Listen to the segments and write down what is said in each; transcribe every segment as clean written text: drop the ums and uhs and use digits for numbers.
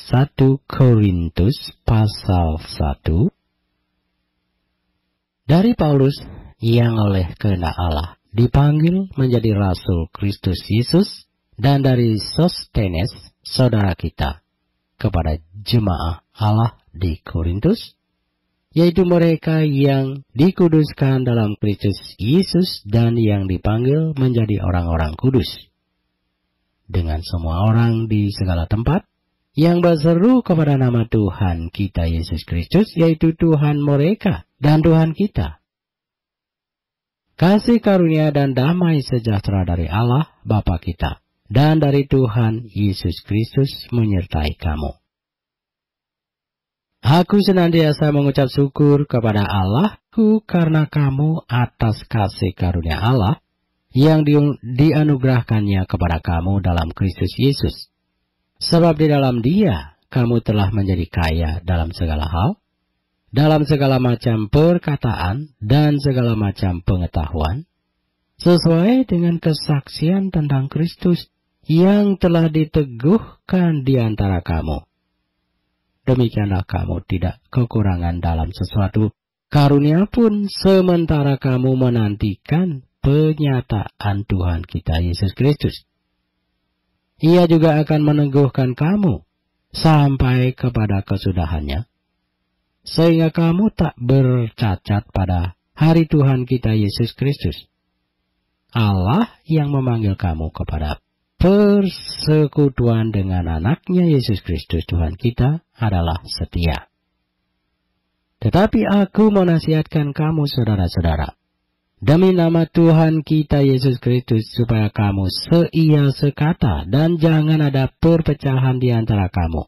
1 Korintus pasal 1. Dari Paulus yang oleh kehendak Allah dipanggil menjadi Rasul Kristus Yesus, dan dari Sostenes, saudara kita, kepada jemaah Allah di Korintus, yaitu mereka yang dikuduskan dalam Kristus Yesus dan yang dipanggil menjadi orang-orang kudus. Dengan semua orang di segala tempat yang berseru kepada nama Tuhan kita Yesus Kristus, yaitu Tuhan mereka dan Tuhan kita. Kasih karunia dan damai sejahtera dari Allah Bapa kita dan dari Tuhan Yesus Kristus menyertai kamu. Aku senantiasa mengucap syukur kepada Allahku karena kamu atas kasih karunia Allah yang dianugerahkannya kepada kamu dalam Kristus Yesus. Sebab di dalam Dia kamu telah menjadi kaya dalam segala hal, dalam segala macam perkataan dan segala macam pengetahuan, sesuai dengan kesaksian tentang Kristus yang telah diteguhkan di antara kamu. Demikianlah kamu tidak kekurangan dalam sesuatu karunia pun, sementara kamu menantikan penyataan Tuhan kita Yesus Kristus. Ia juga akan meneguhkan kamu sampai kepada kesudahannya, sehingga kamu tak bercacat pada hari Tuhan kita Yesus Kristus. Allah yang memanggil kamu kepada persekutuan dengan anaknya Yesus Kristus Tuhan kita adalah setia. Tetapi aku menasihatkan kamu saudara-saudara, demi nama Tuhan kita Yesus Kristus, supaya kamu seia sekata dan jangan ada perpecahan di antara kamu.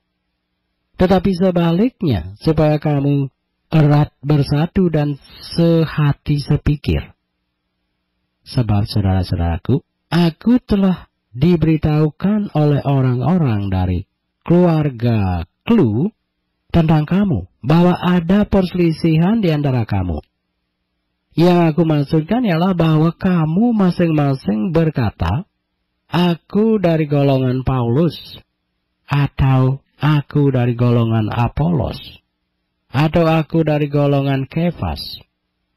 Tetapi sebaliknya, supaya kamu erat bersatu dan sehati sepikir. Sebab saudara-saudaraku, aku telah diberitahukan oleh orang-orang dari keluarga Klu tentang kamu, bahwa ada perselisihan di antara kamu. Yang aku maksudkan ialah bahwa kamu masing-masing berkata, aku dari golongan Paulus, atau aku dari golongan Apolos, atau aku dari golongan Kefas,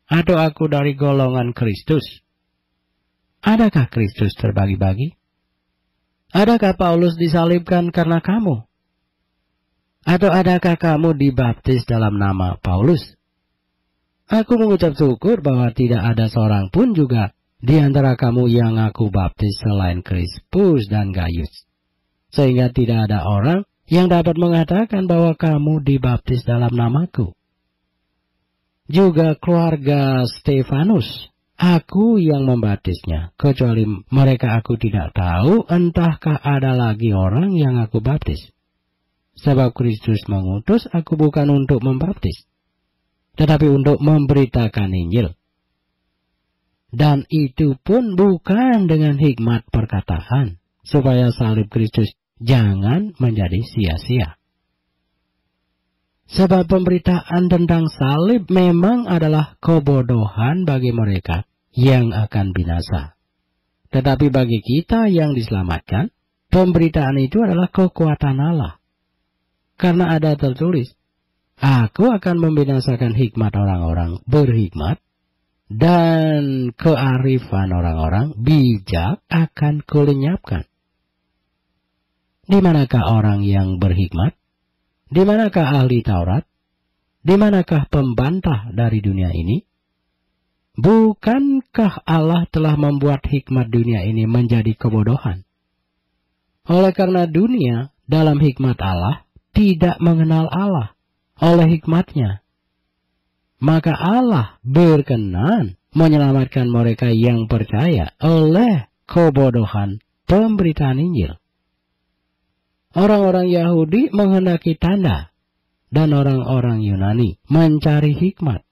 atau aku dari golongan Kristus. Adakah Kristus terbagi-bagi? Adakah Paulus disalibkan karena kamu? Atau adakah kamu dibaptis dalam nama Paulus? Aku mengucap syukur bahwa tidak ada seorang pun juga di antara kamu yang aku baptis selain Krispus dan Gaius, sehingga tidak ada orang yang dapat mengatakan bahwa kamu dibaptis dalam namaku. Juga keluarga Stefanus, aku yang membaptisnya, kecuali mereka aku tidak tahu entahkah ada lagi orang yang aku baptis. Sebab Kristus mengutus aku bukan untuk membaptis, tetapi untuk memberitakan Injil. Dan itu pun bukan dengan hikmat perkataan, supaya salib Kristus jangan menjadi sia-sia. Sebab pemberitaan tentang salib memang adalah kebodohan bagi mereka yang akan binasa. Tetapi bagi kita yang diselamatkan, pemberitaan itu adalah kekuatan Allah. Karena ada tertulis, aku akan membinasakan hikmat orang-orang berhikmat, dan kearifan orang-orang bijak akan kulenyapkan. Di manakah orang yang berhikmat? Di manakah ahli Taurat? Di manakah pembantah dari dunia ini? Bukankah Allah telah membuat hikmat dunia ini menjadi kebodohan? Oleh karena dunia dalam hikmat Allah tidak mengenal Allah oleh hikmatnya, maka Allah berkenan menyelamatkan mereka yang percaya oleh kebodohan pemberitaan Injil. Orang-orang Yahudi menghendaki tanda, dan orang-orang Yunani mencari hikmat.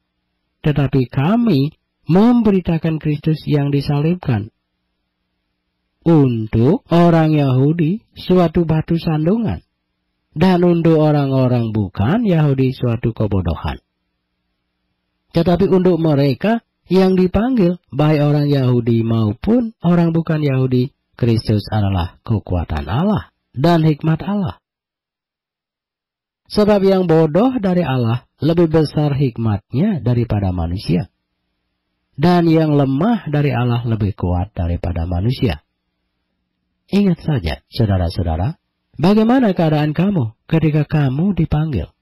Tetapi kami memberitakan Kristus yang disalibkan. Untuk orang Yahudi suatu batu sandungan, dan untuk orang-orang bukan Yahudi suatu kebodohan. Tetapi untuk mereka yang dipanggil, baik orang Yahudi maupun orang bukan Yahudi, Kristus adalah kekuatan Allah dan hikmat Allah. Sebab yang bodoh dari Allah lebih besar hikmatnya daripada manusia. Dan yang lemah dari Allah lebih kuat daripada manusia. Ingat saja, saudara-saudara, bagaimana keadaan kamu ketika kamu dipanggil?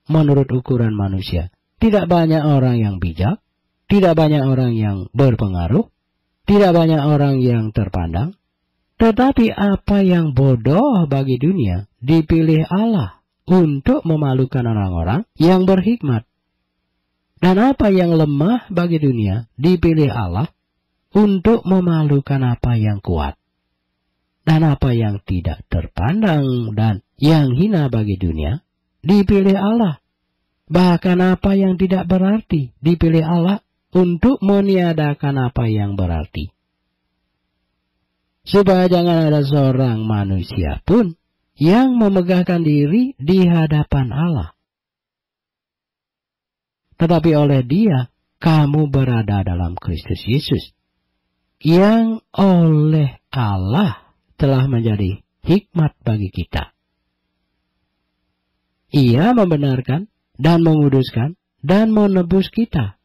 Menurut ukuran manusia, tidak banyak orang yang bijak, tidak banyak orang yang berpengaruh, tidak banyak orang yang terpandang. Tetapi apa yang bodoh bagi dunia dipilih Allah untuk memalukan orang-orang yang berhikmat. Dan apa yang lemah bagi dunia dipilih Allah untuk memalukan apa yang kuat. Dan apa yang tidak terpandang dan yang hina bagi dunia dipilih Allah. Bahkan apa yang tidak berarti dipilih Allah untuk meniadakan apa yang berarti. Supaya jangan ada seorang manusia pun yang memegahkan diri di hadapan Allah. Tetapi oleh Dia, kamu berada dalam Kristus Yesus, yang oleh Allah telah menjadi hikmat bagi kita. Ia membenarkan dan menguduskan dan menebus kita.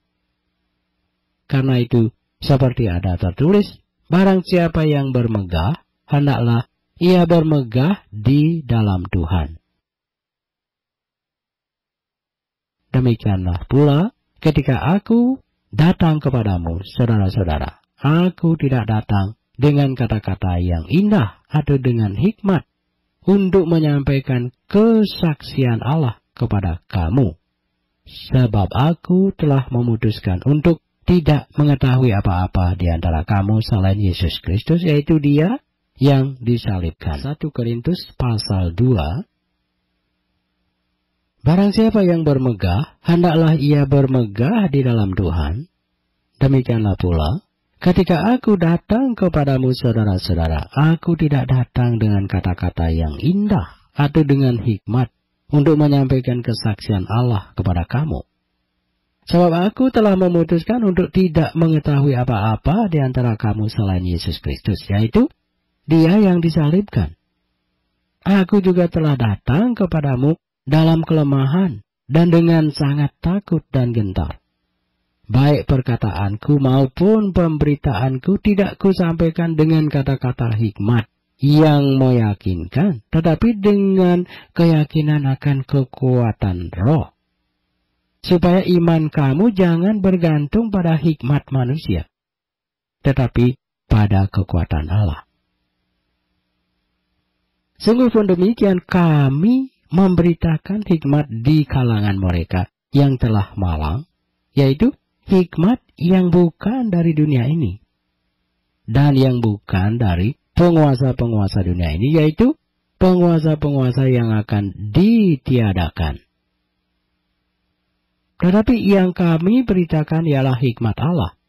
Karena itu, seperti ada tertulis, barang siapa yang bermegah, hendaklah ia bermegah di dalam Tuhan. Demikianlah pula ketika aku datang kepadamu, saudara-saudara. Aku tidak datang dengan kata-kata yang indah atau dengan hikmat untuk menyampaikan kesaksian Allah kepada kamu. Sebab aku telah memutuskan untuk tidak mengetahui apa-apa di antara kamu selain Yesus Kristus, yaitu Dia yang disalibkan. 1 Korintus pasal 2. Barang siapa yang bermegah, hendaklah ia bermegah di dalam Tuhan. Demikianlah pula, ketika aku datang kepadamu saudara-saudara, aku tidak datang dengan kata-kata yang indah atau dengan hikmat untuk menyampaikan kesaksian Allah kepada kamu. Sebab aku telah memutuskan untuk tidak mengetahui apa-apa di antara kamu selain Yesus Kristus, yaitu Dia yang disalibkan. Aku juga telah datang kepadamu dalam kelemahan dan dengan sangat takut dan gentar. Baik perkataanku maupun pemberitaanku tidak kusampaikan dengan kata-kata hikmat yang meyakinkan, tetapi dengan keyakinan akan kekuatan roh. Supaya iman kamu jangan bergantung pada hikmat manusia, tetapi pada kekuatan Allah. Sungguh pun demikian, kami memberitakan hikmat di kalangan mereka yang telah malang, yaitu hikmat yang bukan dari dunia ini, dan yang bukan dari penguasa-penguasa dunia ini, yaitu penguasa-penguasa yang akan ditiadakan. Tetapi yang kami beritakan ialah hikmat Allah,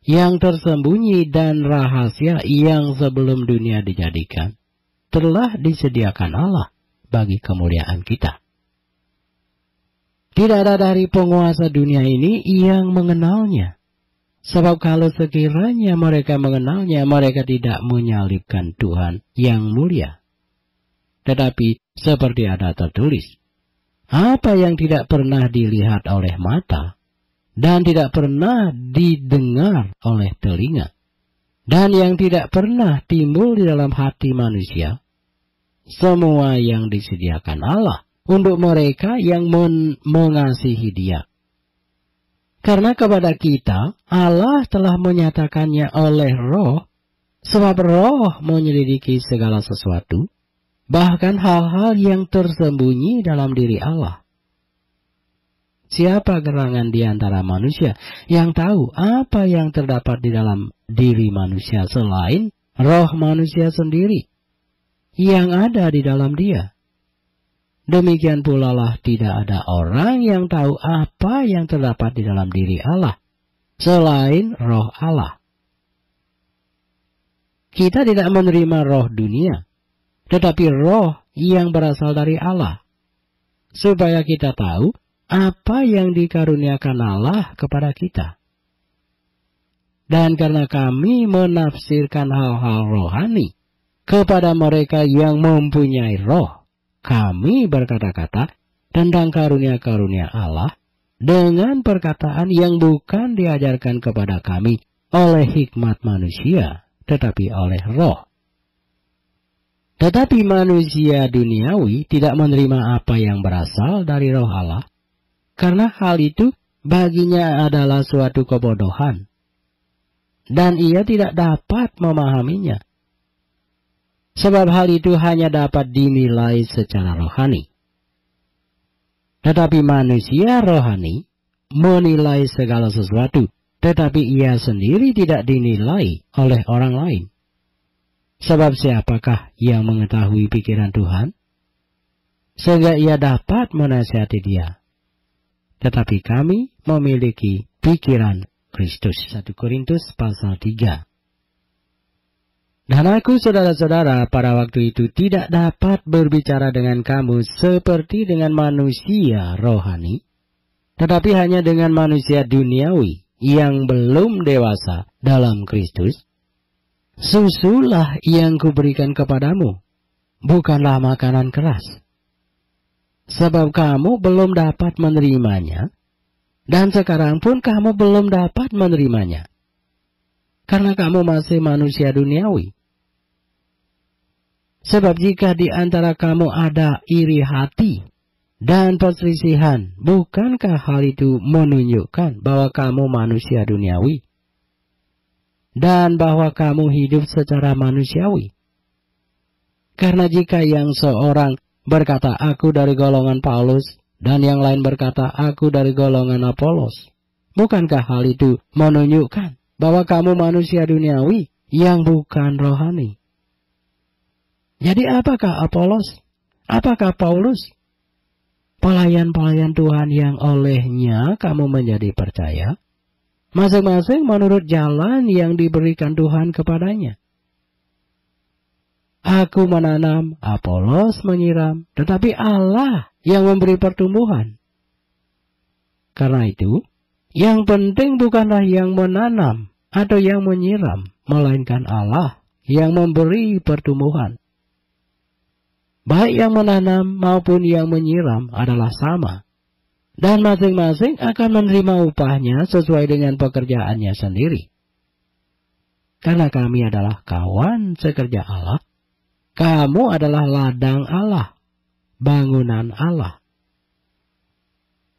yang tersembunyi dan rahasia yang sebelum dunia dijadikan, telah disediakan Allah bagi kemuliaan kita. Tidak ada dari penguasa dunia ini yang mengenalnya. Sebab kalau sekiranya mereka mengenalnya, mereka tidak menyalibkan Tuhan yang mulia. Tetapi seperti ada tertulis, apa yang tidak pernah dilihat oleh mata, dan tidak pernah didengar oleh telinga, dan yang tidak pernah timbul di dalam hati manusia, semua yang disediakan Allah untuk mereka yang mengasihi Dia. Karena kepada kita, Allah telah menyatakannya oleh Roh, sebab Roh menyelidiki segala sesuatu, bahkan hal-hal yang tersembunyi dalam diri Allah. Siapa gerangan di antara manusia yang tahu apa yang terdapat di dalam diri manusia selain roh manusia sendiri yang ada di dalam dia? Demikian pula lah tidak ada orang yang tahu apa yang terdapat di dalam diri Allah selain roh Allah. Kita tidak menerima roh dunia, tetapi roh yang berasal dari Allah, supaya kita tahu apa yang dikaruniakan Allah kepada kita. Dan karena kami menafsirkan hal-hal rohani kepada mereka yang mempunyai roh, kami berkata-kata tentang karunia-karunia Allah dengan perkataan yang bukan diajarkan kepada kami oleh hikmat manusia, tetapi oleh Roh. Tetapi manusia duniawi tidak menerima apa yang berasal dari Roh Allah, karena hal itu baginya adalah suatu kebodohan, dan ia tidak dapat memahaminya. Sebab hal itu hanya dapat dinilai secara rohani. Tetapi manusia rohani menilai segala sesuatu, tetapi ia sendiri tidak dinilai oleh orang lain. Sebab siapakah yang mengetahui pikiran Tuhan, sehingga ia dapat menasihati dia? Tetapi kami memiliki pikiran Kristus. 1 Korintus pasal 3. Dan aku, saudara-saudara, pada waktu itu tidak dapat berbicara dengan kamu seperti dengan manusia rohani, tetapi hanya dengan manusia duniawi yang belum dewasa dalam Kristus. Susulah yang kuberikan kepadamu, bukanlah makanan keras. Sebab kamu belum dapat menerimanya, dan sekarang pun kamu belum dapat menerimanya, karena kamu masih manusia duniawi. Sebab jika di antara kamu ada iri hati dan perselisihan, bukankah hal itu menunjukkan bahwa kamu manusia duniawi, dan bahwa kamu hidup secara manusiawi? Karena jika yang seorang berkata, aku dari golongan Paulus, dan yang lain berkata, aku dari golongan Apolos, bukankah hal itu menunjukkan bahwa kamu manusia duniawi yang bukan rohani? Jadi apakah Apolos? Apakah Paulus? Pelayan-pelayan Tuhan yang olehnya kamu menjadi percaya, masing-masing menurut jalan yang diberikan Tuhan kepadanya. Aku menanam, Apolos menyiram, tetapi Allah yang memberi pertumbuhan. Karena itu, yang penting bukanlah yang menanam atau yang menyiram, melainkan Allah yang memberi pertumbuhan. Baik yang menanam maupun yang menyiram adalah sama, dan masing-masing akan menerima upahnya sesuai dengan pekerjaannya sendiri. Karena kami adalah kawan sekerja Allah, kamu adalah ladang Allah, bangunan Allah.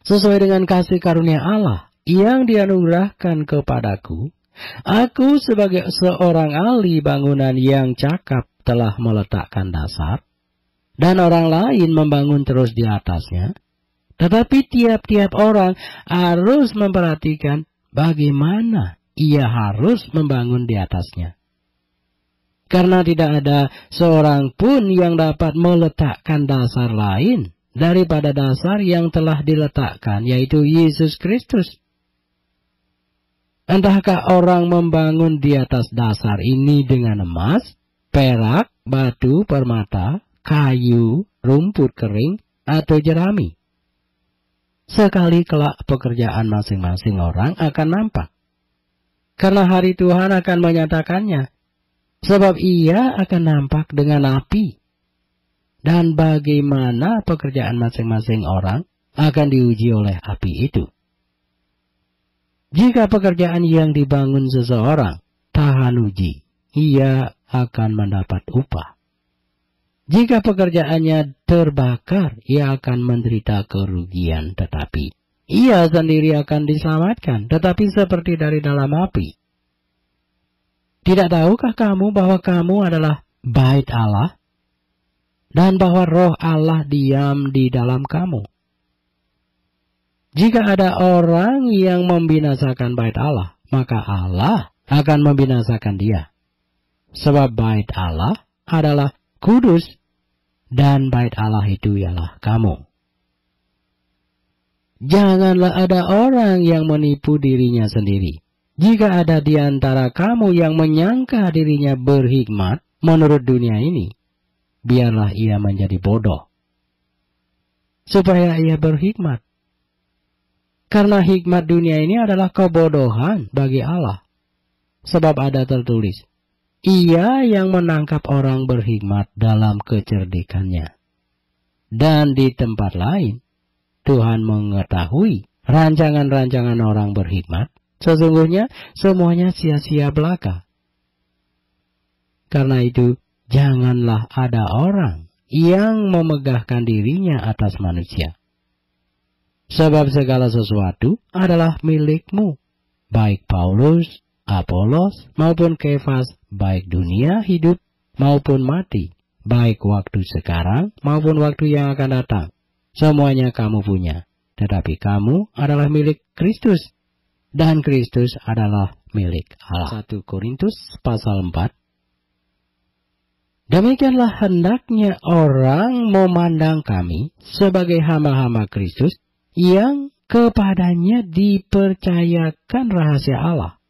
Sesuai dengan kasih karunia Allah yang dianugerahkan kepadaku, aku sebagai seorang ahli bangunan yang cakap telah meletakkan dasar, dan orang lain membangun terus di atasnya. Tetapi tiap-tiap orang harus memperhatikan bagaimana ia harus membangun di atasnya. Karena tidak ada seorang pun yang dapat meletakkan dasar lain daripada dasar yang telah diletakkan, yaitu Yesus Kristus. Entahkah orang membangun di atas dasar ini dengan emas, perak, batu, permata, kayu, rumput kering, atau jerami. Sekali kelak pekerjaan masing-masing orang akan nampak. Karena hari Tuhan akan menyatakannya. Sebab ia akan nampak dengan api. Dan bagaimana pekerjaan masing-masing orang akan diuji oleh api itu. Jika pekerjaan yang dibangun seseorang tahan uji, ia akan mendapat upah. Jika pekerjaannya terbakar, ia akan menderita kerugian, tetapi ia sendiri akan diselamatkan, tetapi seperti dari dalam api. Tidak tahukah kamu bahwa kamu adalah bait Allah, dan bahwa Roh Allah diam di dalam kamu? Jika ada orang yang membinasakan bait Allah, maka Allah akan membinasakan dia. Sebab bait Allah adalah kudus, dan bait Allah itu ialah kamu. Janganlah ada orang yang menipu dirinya sendiri. Jika ada di antara kamu yang menyangka dirinya berhikmat menurut dunia ini, biarlah ia menjadi bodoh, supaya ia berhikmat. Karena hikmat dunia ini adalah kebodohan bagi Allah. Sebab ada tertulis, ia yang menangkap orang berhikmat dalam kecerdikannya. Dan di tempat lain, Tuhan mengetahui rancangan-rancangan orang berhikmat, sesungguhnya semuanya sia-sia belaka. Karena itu, janganlah ada orang yang memegahkan dirinya atas manusia. Sebab segala sesuatu adalah milikmu, baik Paulus, Apolos, maupun Kefas, baik dunia hidup maupun mati, baik waktu sekarang maupun waktu yang akan datang. Semuanya kamu punya, tetapi kamu adalah milik Kristus, dan Kristus adalah milik Allah. 1 Korintus pasal 4. Demikianlah hendaknya orang memandang kami sebagai hamba-hamba Kristus yang kepadanya dipercayakan rahasia Allah,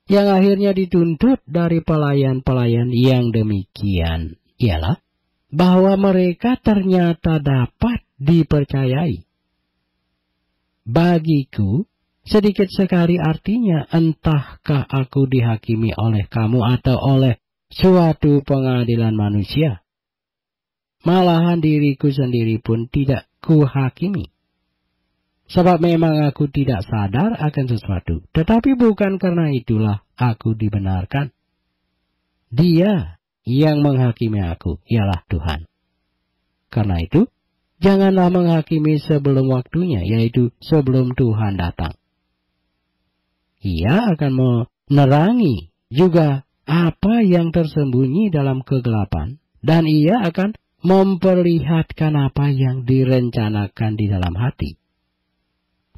yang akhirnya dituntut dari pelayan-pelayan yang demikian ialah bahwa mereka ternyata dapat dipercayai. Bagiku, sedikit sekali artinya entahkah aku dihakimi oleh kamu atau oleh suatu pengadilan manusia. Malahan diriku sendiri pun tidak kuhakimi. Sebab memang aku tidak sadar akan sesuatu, tetapi bukan karena itulah aku dibenarkan. Dia yang menghakimi aku ialah Tuhan. Karena itu, janganlah menghakimi sebelum waktunya, yaitu sebelum Tuhan datang. Ia akan menerangi juga apa yang tersembunyi dalam kegelapan, dan ia akan memperlihatkan apa yang direncanakan di dalam hati.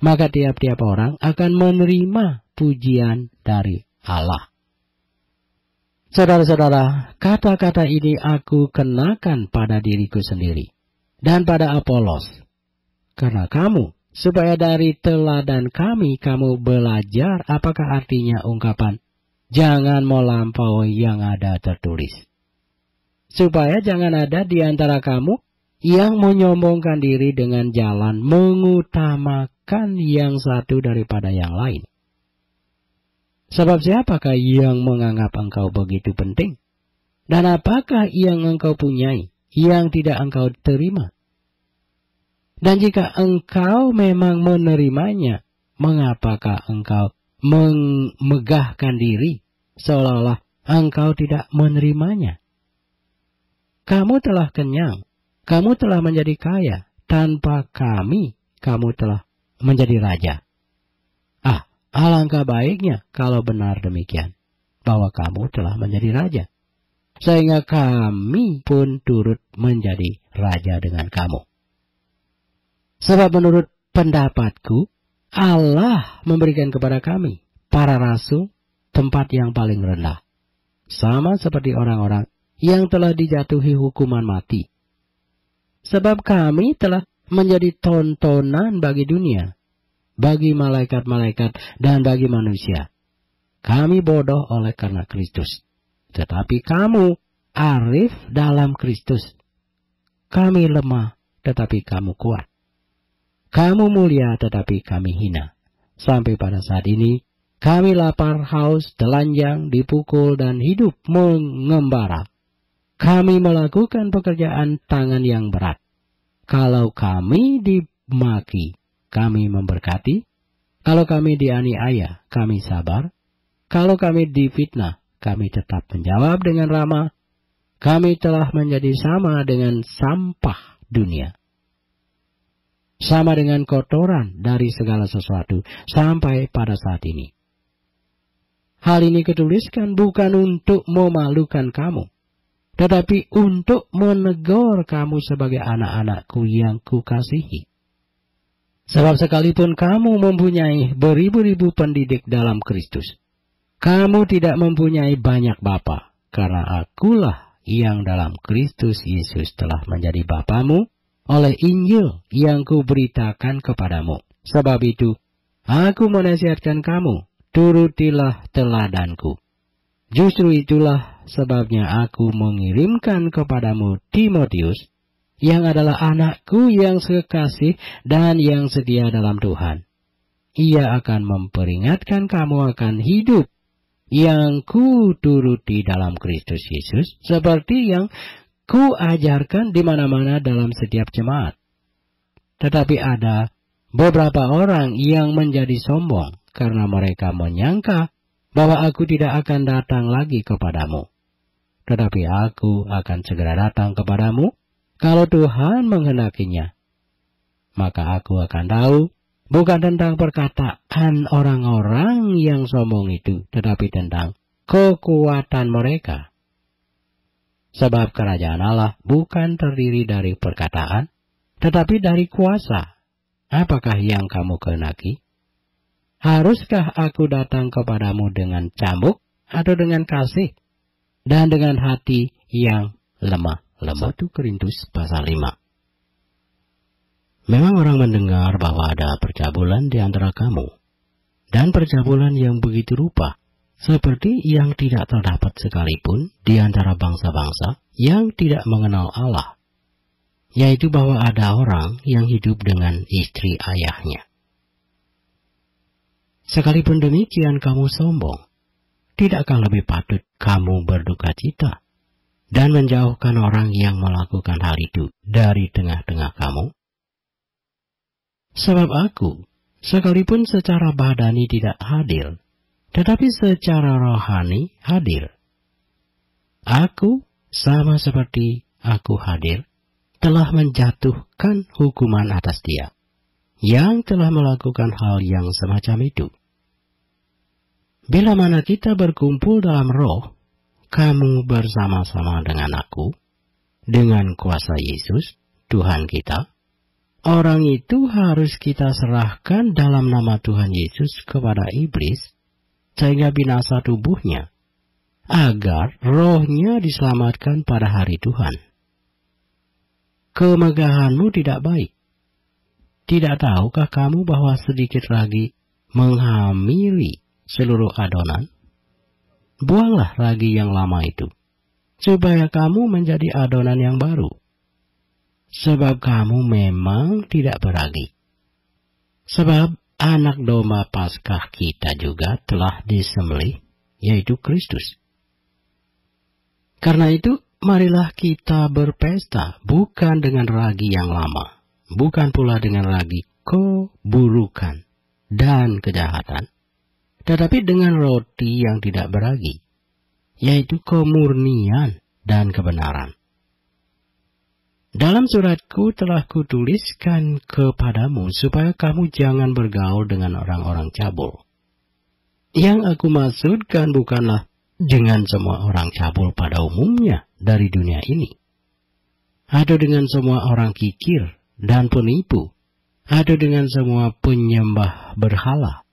Maka tiap-tiap orang akan menerima pujian dari Allah. Saudara-saudara, kata-kata ini aku kenakan pada diriku sendiri dan pada Apolos, karena kamu, supaya dari teladan kami kamu belajar apakah artinya ungkapan jangan melampaui yang ada tertulis. Supaya jangan ada di antara kamu yang menyombongkan diri dengan jalan mengutamakan yang satu daripada yang lain. Sebab siapakah yang menganggap engkau begitu penting? Dan apakah yang engkau punyai yang tidak engkau terima? Dan jika engkau memang menerimanya, mengapakah engkau memegahkan diri seolah-olah engkau tidak menerimanya? Kamu telah kenyang, kamu telah menjadi kaya, tanpa kami kamu telah menjadi raja. Alangkah baiknya kalau benar demikian, bahwa kamu telah menjadi raja, sehingga kami pun turut menjadi raja dengan kamu. Sebab menurut pendapatku, Allah memberikan kepada kami, para rasul, tempat yang paling rendah, sama seperti orang-orang yang telah dijatuhi hukuman mati. Sebab kami telah menjadi tontonan bagi dunia, bagi malaikat-malaikat dan bagi manusia. Kami bodoh oleh karena Kristus, tetapi kamu arif dalam Kristus. Kami lemah, tetapi kamu kuat. Kamu mulia, tetapi kami hina. Sampai pada saat ini, kami lapar, haus, telanjang, dipukul, dan hidup mengembara. Kami melakukan pekerjaan tangan yang berat. Kalau kami dimaki, kami memberkati. Kalau kami dianiaya, kami sabar. Kalau kami difitnah, kami tetap menjawab dengan ramah. Kami telah menjadi sama dengan sampah dunia, sama dengan kotoran dari segala sesuatu sampai pada saat ini. Hal ini kutuliskan bukan untuk memalukan kamu, tetapi untuk menegur kamu sebagai anak-anakku yang kukasihi. Sebab sekalipun kamu mempunyai beribu-ribu pendidik dalam Kristus, kamu tidak mempunyai banyak bapa, karena akulah yang dalam Kristus Yesus telah menjadi bapamu oleh Injil yang kuberitakan kepadamu. Sebab itu, aku menasihatkan kamu, turutilah teladanku. Justru itulah sebabnya aku mengirimkan kepadamu Timotius, yang adalah anakku yang sekasih dan yang setia dalam Tuhan. Ia akan memperingatkan kamu akan hidup yang kuturuti dalam Kristus Yesus, seperti yang kuajarkan di mana-mana dalam setiap jemaat. Tetapi ada beberapa orang yang menjadi sombong karena mereka menyangka bahwa aku tidak akan datang lagi kepadamu. Tetapi aku akan segera datang kepadamu kalau Tuhan menghendakinya. Maka aku akan tahu bukan tentang perkataan orang-orang yang sombong itu, tetapi tentang kekuatan mereka. Sebab kerajaan Allah bukan terdiri dari perkataan, tetapi dari kuasa. Apakah yang kamu kehendaki? Haruskah aku datang kepadamu dengan cambuk atau dengan kasih dan dengan hati yang lemah lembut? 1 Korintus pasal 5. Memang orang mendengar bahwa ada percabulan di antara kamu, dan percabulan yang begitu rupa, seperti yang tidak terdapat sekalipun di antara bangsa-bangsa yang tidak mengenal Allah, yaitu bahwa ada orang yang hidup dengan istri ayahnya. Sekalipun demikian kamu sombong, tidakkah lebih patut kamu berduka cita dan menjauhkan orang yang melakukan hal itu dari tengah-tengah kamu? Sebab aku, sekalipun secara badani tidak hadir, tetapi secara rohani hadir. Aku, sama seperti aku hadir, telah menjatuhkan hukuman atas dia, yang telah melakukan hal yang semacam itu. Bila mana kita berkumpul dalam roh, kamu bersama-sama dengan aku, dengan kuasa Yesus, Tuhan kita, orang itu harus kita serahkan dalam nama Tuhan Yesus kepada iblis, sehingga binasa tubuhnya, agar rohnya diselamatkan pada hari Tuhan. Kemegahanmu tidak baik. Tidak tahukah kamu bahwa sedikit ragi menghamili seluruh adonan? Buanglah ragi yang lama itu, supaya kamu menjadi adonan yang baru. Sebab kamu memang tidak beragi. Sebab anak domba Paskah kita juga telah disembelih, yaitu Kristus. Karena itu, marilah kita berpesta bukan dengan ragi yang lama, bukan pula dengan ragi keburukan dan kejahatan, tetapi dengan roti yang tidak beragi, yaitu kemurnian dan kebenaran. Dalam suratku telah kutuliskan kepadamu supaya kamu jangan bergaul dengan orang-orang cabul. Yang aku maksudkan bukanlah dengan semua orang cabul pada umumnya dari dunia ini, atau dengan semua orang kikir dan penipu, atau dengan semua penyembah berhala.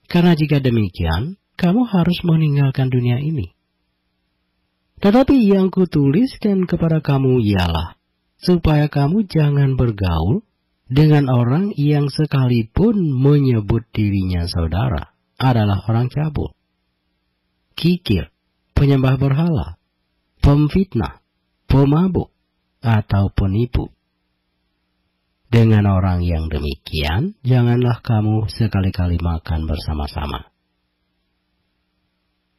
Karena jika demikian, kamu harus meninggalkan dunia ini. Tetapi yang kutuliskan kepada kamu ialah, supaya kamu jangan bergaul dengan orang yang sekalipun menyebut dirinya saudara adalah orang cabul, kikir, penyembah berhala, pemfitnah, pemabuk, atau penipu. Dengan orang yang demikian, janganlah kamu sekali-kali makan bersama-sama.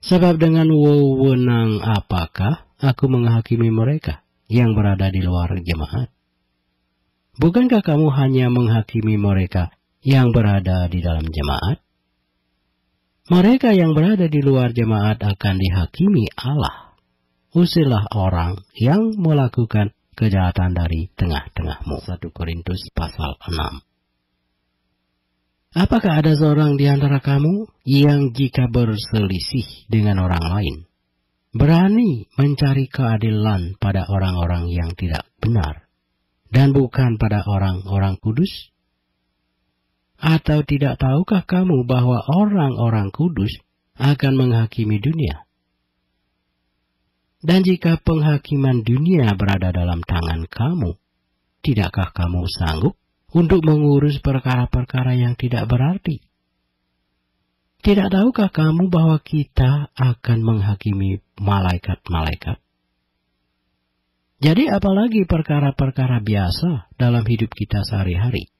Sebab dengan wewenang apakah aku menghakimi mereka yang berada di luar jemaat? Bukankah kamu hanya menghakimi mereka yang berada di dalam jemaat? Mereka yang berada di luar jemaat akan dihakimi Allah. Usirlah orang yang melakukan kejahatan dari tengah-tengahmu. 1 Korintus pasal 6. Apakah ada seorang di antara kamu yang jika berselisih dengan orang lain, berani mencari keadilan pada orang-orang yang tidak benar, dan bukan pada orang-orang kudus? Atau tidak tahukah kamu bahwa orang-orang kudus akan menghakimi dunia? Dan jika penghakiman dunia berada dalam tangan kamu, tidakkah kamu sanggup untuk mengurus perkara-perkara yang tidak berarti? Tidak tahukah kamu bahwa kita akan menghakimi malaikat-malaikat? Jadi apalagi perkara-perkara biasa dalam hidup kita sehari-hari.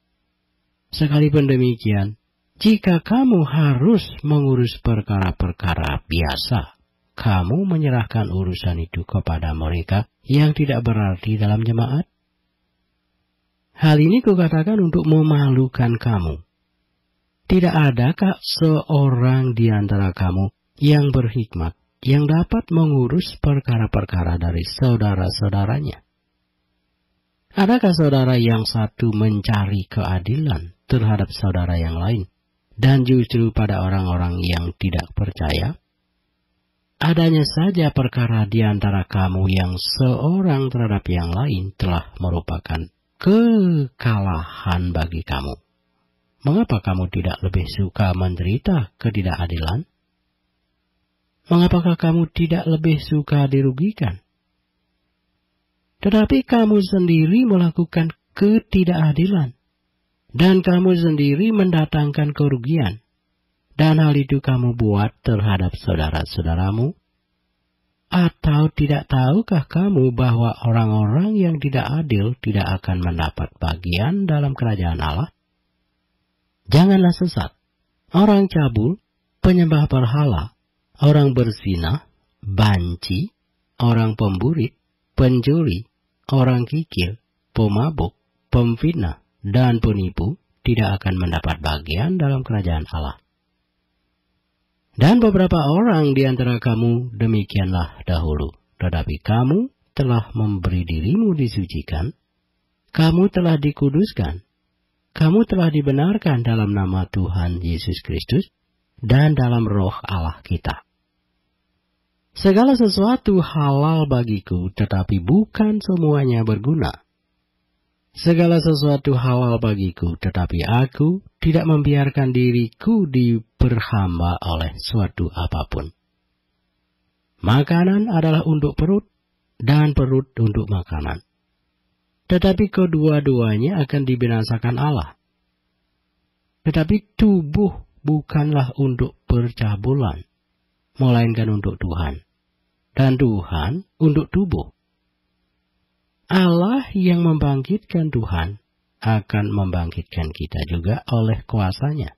Sekalipun demikian, jika kamu harus mengurus perkara-perkara biasa, kamu menyerahkan urusan itu kepada mereka yang tidak berarti dalam jemaat. Hal ini kukatakan untuk memalukan kamu. Tidak adakah seorang di antara kamu yang berhikmat, yang dapat mengurus perkara-perkara dari saudara-saudaranya? Adakah saudara yang satu mencari keadilan terhadap saudara yang lain, dan justru pada orang-orang yang tidak percaya? Adanya saja perkara di antara kamu yang seorang terhadap yang lain telah merupakan kekalahan bagi kamu. Mengapa kamu tidak lebih suka menderita ketidakadilan? Mengapakah kamu tidak lebih suka dirugikan? Tetapi kamu sendiri melakukan ketidakadilan, dan kamu sendiri mendatangkan kerugian. Dan hal itu kamu buat terhadap saudara-saudaramu? Atau tidak tahukah kamu bahwa orang-orang yang tidak adil tidak akan mendapat bagian dalam kerajaan Allah? Janganlah sesat. Orang cabul, penyembah berhala, orang berzina, banci, orang pemburit, pencuri, orang kikir, pemabuk, pemfitnah, dan penipu tidak akan mendapat bagian dalam kerajaan Allah. Dan beberapa orang di antara kamu demikianlah dahulu, tetapi kamu telah memberi dirimu disucikan, kamu telah dikuduskan, kamu telah dibenarkan dalam nama Tuhan Yesus Kristus dan dalam roh Allah kita. Segala sesuatu halal bagiku, tetapi bukan semuanya berguna. Segala sesuatu halal bagiku, tetapi aku tidak membiarkan diriku diperhamba oleh suatu apapun. Makanan adalah untuk perut, dan perut untuk makanan. Tetapi kedua-duanya akan dibinasakan Allah. Tetapi tubuh bukanlah untuk percabulan, melainkan untuk Tuhan, dan Tuhan untuk tubuh. Allah yang membangkitkan Tuhan akan membangkitkan kita juga oleh kuasa-Nya.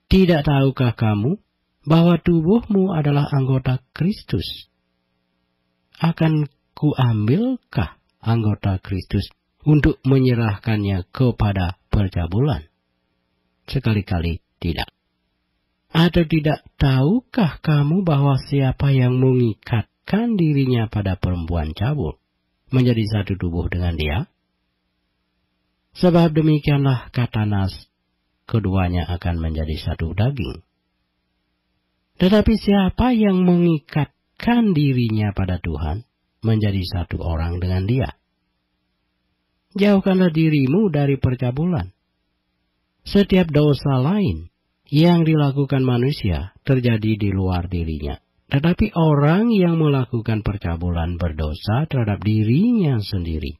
Tidak tahukah kamu bahwa tubuhmu adalah anggota Kristus? Akan kuambilkah anggota Kristus untuk menyerahkannya kepada percabulan? Sekali-kali tidak. Atau tidak tahukah kamu bahwa siapa yang mengikatkan dirinya pada perempuan cabul menjadi satu tubuh dengan dia? Sebab demikianlah kata Nas, keduanya akan menjadi satu daging. Tetapi siapa yang mengikatkan dirinya pada Tuhan menjadi satu orang dengan dia? Jauhkanlah dirimu dari percabulan. Setiap dosa lain yang dilakukan manusia terjadi di luar dirinya. Tetapi orang yang melakukan percabulan berdosa terhadap dirinya sendiri.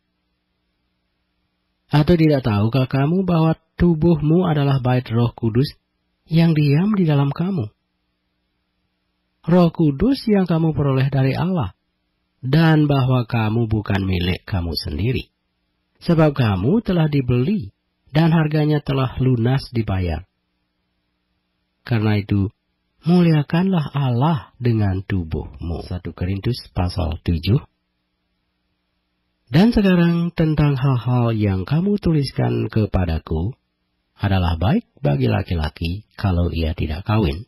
Atau tidak tahukah kamu bahwa tubuhmu adalah bait Roh Kudus yang diam di dalam kamu? Roh Kudus yang kamu peroleh dari Allah, dan bahwa kamu bukan milik kamu sendiri. Sebab kamu telah dibeli, dan harganya telah lunas dibayar. Karena itu, muliakanlah Allah dengan tubuhmu. 1 Korintus pasal 7. Dan sekarang tentang hal-hal yang kamu tuliskan kepadaku adalah baik bagi laki-laki kalau ia tidak kawin.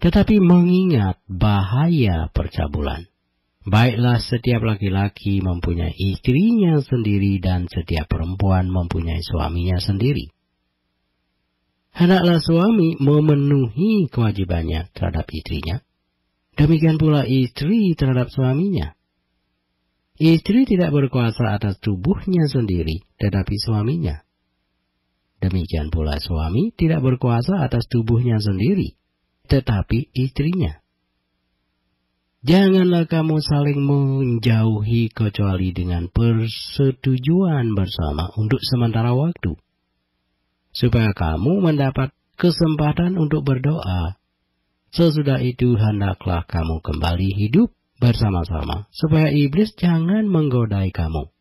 Tetapi mengingat bahaya percabulan. Baiklah setiap laki-laki mempunyai istrinya sendiri dan setiap perempuan mempunyai suaminya sendiri. Hendaklah suami memenuhi kewajibannya terhadap istrinya. Demikian pula istri terhadap suaminya. Istri tidak berkuasa atas tubuhnya sendiri, tetapi suaminya. Demikian pula suami tidak berkuasa atas tubuhnya sendiri, tetapi istrinya. Janganlah kamu saling menjauhi kecuali dengan persetujuan bersama untuk sementara waktu, supaya kamu mendapat kesempatan untuk berdoa. Sesudah itu hendaklah kamu kembali hidup bersama-sama, supaya iblis jangan menggodai kamu,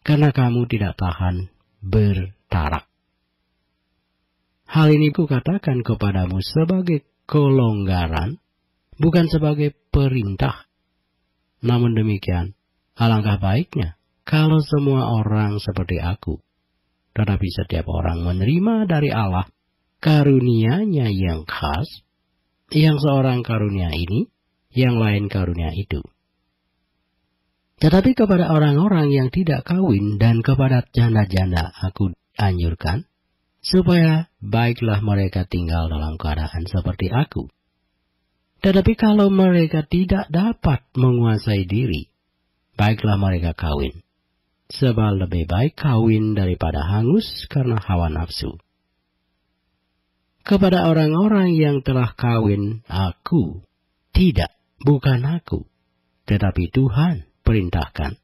karena kamu tidak tahan bertarak. Hal ini kukatakan kepadamu sebagai kelonggaran, bukan sebagai perintah. Namun demikian, alangkah baiknya kalau semua orang seperti aku. Tetapi setiap orang menerima dari Allah karunia-Nya yang khas, yang seorang karunia ini, yang lain karunia itu. Tetapi kepada orang-orang yang tidak kawin dan kepada janda-janda aku anjurkan, supaya baiklah mereka tinggal dalam keadaan seperti aku. Tetapi kalau mereka tidak dapat menguasai diri, baiklah mereka kawin. Sebab lebih baik kawin daripada hangus karena hawa nafsu. Kepada orang-orang yang telah kawin, aku, tidak, bukan aku, tetapi Tuhan perintahkan,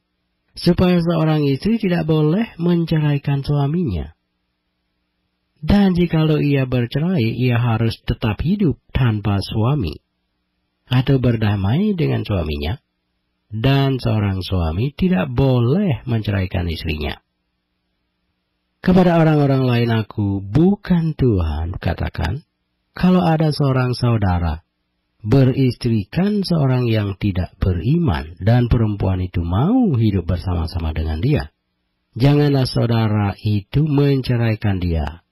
supaya seorang istri tidak boleh menceraikan suaminya. Dan jikalau ia bercerai, ia harus tetap hidup tanpa suami, atau berdamai dengan suaminya. Dan seorang suami tidak boleh menceraikan istrinya. Kepada orang-orang lain aku, bukan Tuhan, katakan, kalau ada seorang saudara beristrikan seorang yang tidak beriman, dan perempuan itu mau hidup bersama-sama dengan dia, janganlah saudara itu menceraikan dia.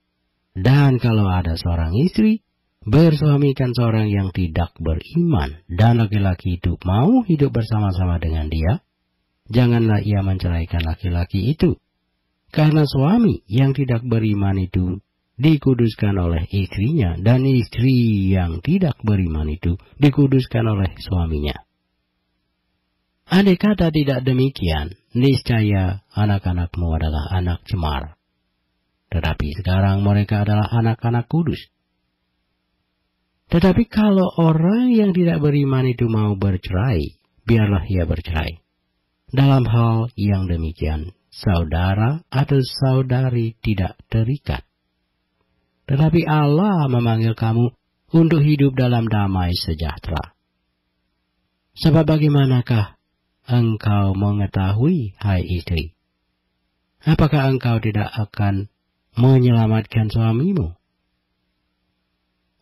Dan kalau ada seorang istri bersuamikan seorang yang tidak beriman, dan laki-laki itu mau hidup bersama-sama dengan dia, janganlah ia menceraikan laki-laki itu. Karena suami yang tidak beriman itu dikuduskan oleh istrinya, dan istri yang tidak beriman itu dikuduskan oleh suaminya. Andai kata tidak demikian, niscaya anak-anakmu adalah anak cemar. Tetapi sekarang mereka adalah anak-anak kudus. Tetapi kalau orang yang tidak beriman itu mau bercerai, biarlah ia bercerai. Dalam hal yang demikian, saudara atau saudari tidak terikat. Tetapi Allah memanggil kamu untuk hidup dalam damai sejahtera. Sebab bagaimanakah engkau mengetahui, hai istri? Apakah engkau tidak akan menyelamatkan suamimu?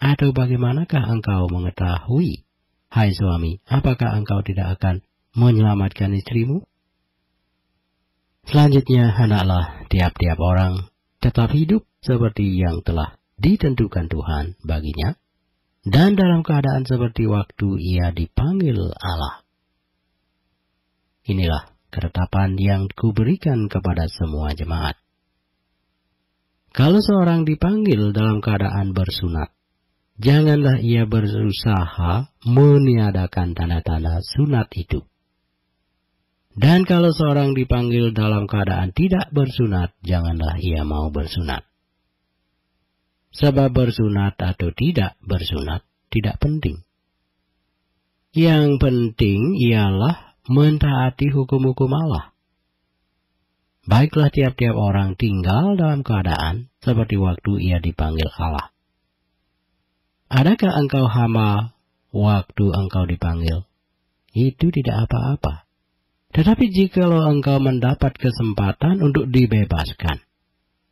Atau bagaimanakah engkau mengetahui, hai suami, apakah engkau tidak akan menyelamatkan istrimu? Selanjutnya, hendaklah tiap-tiap orang tetap hidup seperti yang telah ditentukan Tuhan baginya, dan dalam keadaan seperti waktu ia dipanggil Allah. Inilah ketetapan yang kuberikan kepada semua jemaat. Kalau seorang dipanggil dalam keadaan bersunat, janganlah ia berusaha meniadakan tanda-tanda sunat itu. Dan kalau seorang dipanggil dalam keadaan tidak bersunat, janganlah ia mau bersunat. Sebab bersunat atau tidak bersunat tidak penting. Yang penting ialah mentaati hukum-hukum Allah. Baiklah tiap-tiap orang tinggal dalam keadaan seperti waktu ia dipanggil Allah. Adakah engkau hamba waktu engkau dipanggil? Itu tidak apa-apa. Tetapi jikalau engkau mendapat kesempatan untuk dibebaskan,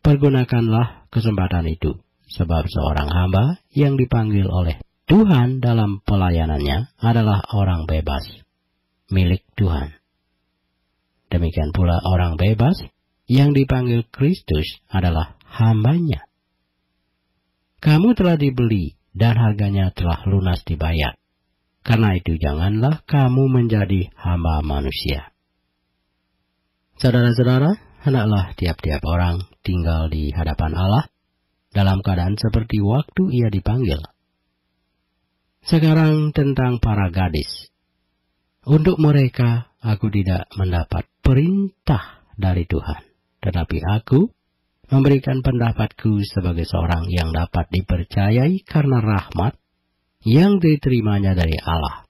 pergunakanlah kesempatan itu. Sebab seorang hamba yang dipanggil oleh Tuhan dalam pelayanannya adalah orang bebas, milik Tuhan. Demikian pula orang bebas yang dipanggil Kristus adalah hambanya. Kamu telah dibeli dan harganya telah lunas dibayar. Karena itu janganlah kamu menjadi hamba manusia. Saudara-saudara, hendaklah tiap-tiap orang tinggal di hadapan Allah dalam keadaan seperti waktu ia dipanggil. Sekarang tentang para gadis. Untuk mereka, aku tidak mendapat perintah dari Tuhan. Tetapi aku memberikan pendapatku sebagai seorang yang dapat dipercayai karena rahmat yang diterimanya dari Allah.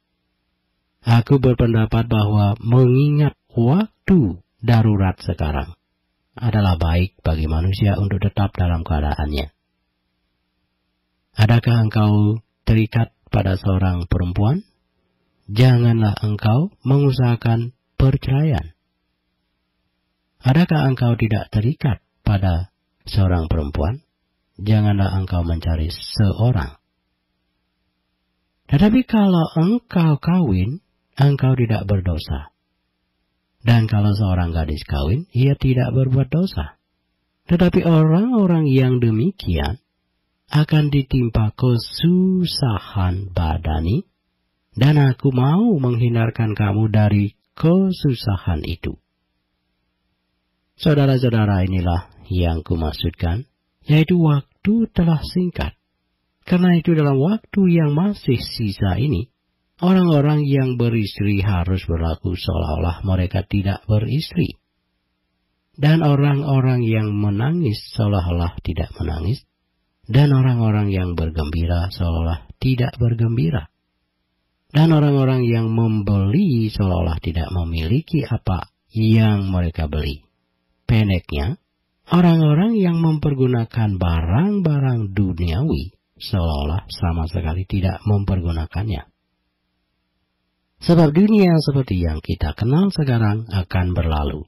Aku berpendapat bahwa mengingat waktu darurat sekarang adalah baik bagi manusia untuk tetap dalam keadaannya. Adakah engkau terikat pada seorang perempuan? Janganlah engkau mengusahakan perceraian. Adakah engkau tidak terikat pada seorang perempuan? Janganlah engkau mencari seorang. Tetapi kalau engkau kawin, engkau tidak berdosa. Dan kalau seorang gadis kawin, ia tidak berbuat dosa. Tetapi orang-orang yang demikian akan ditimpa kesusahan badani, dan aku mau menghindarkan kamu dari kesusahan itu. Saudara-saudara, inilah yang kumaksudkan, yaitu waktu telah singkat. Karena itu dalam waktu yang masih sisa ini, orang-orang yang beristri harus berlaku seolah-olah mereka tidak beristri. Dan orang-orang yang menangis seolah-olah tidak menangis. Dan orang-orang yang bergembira seolah tidak bergembira. Dan orang-orang yang membeli seolah-olah tidak memiliki apa yang mereka beli. Pendeknya, orang-orang yang mempergunakan barang-barang duniawi seolah-olah sama sekali tidak mempergunakannya. Sebab dunia seperti yang kita kenal sekarang akan berlalu.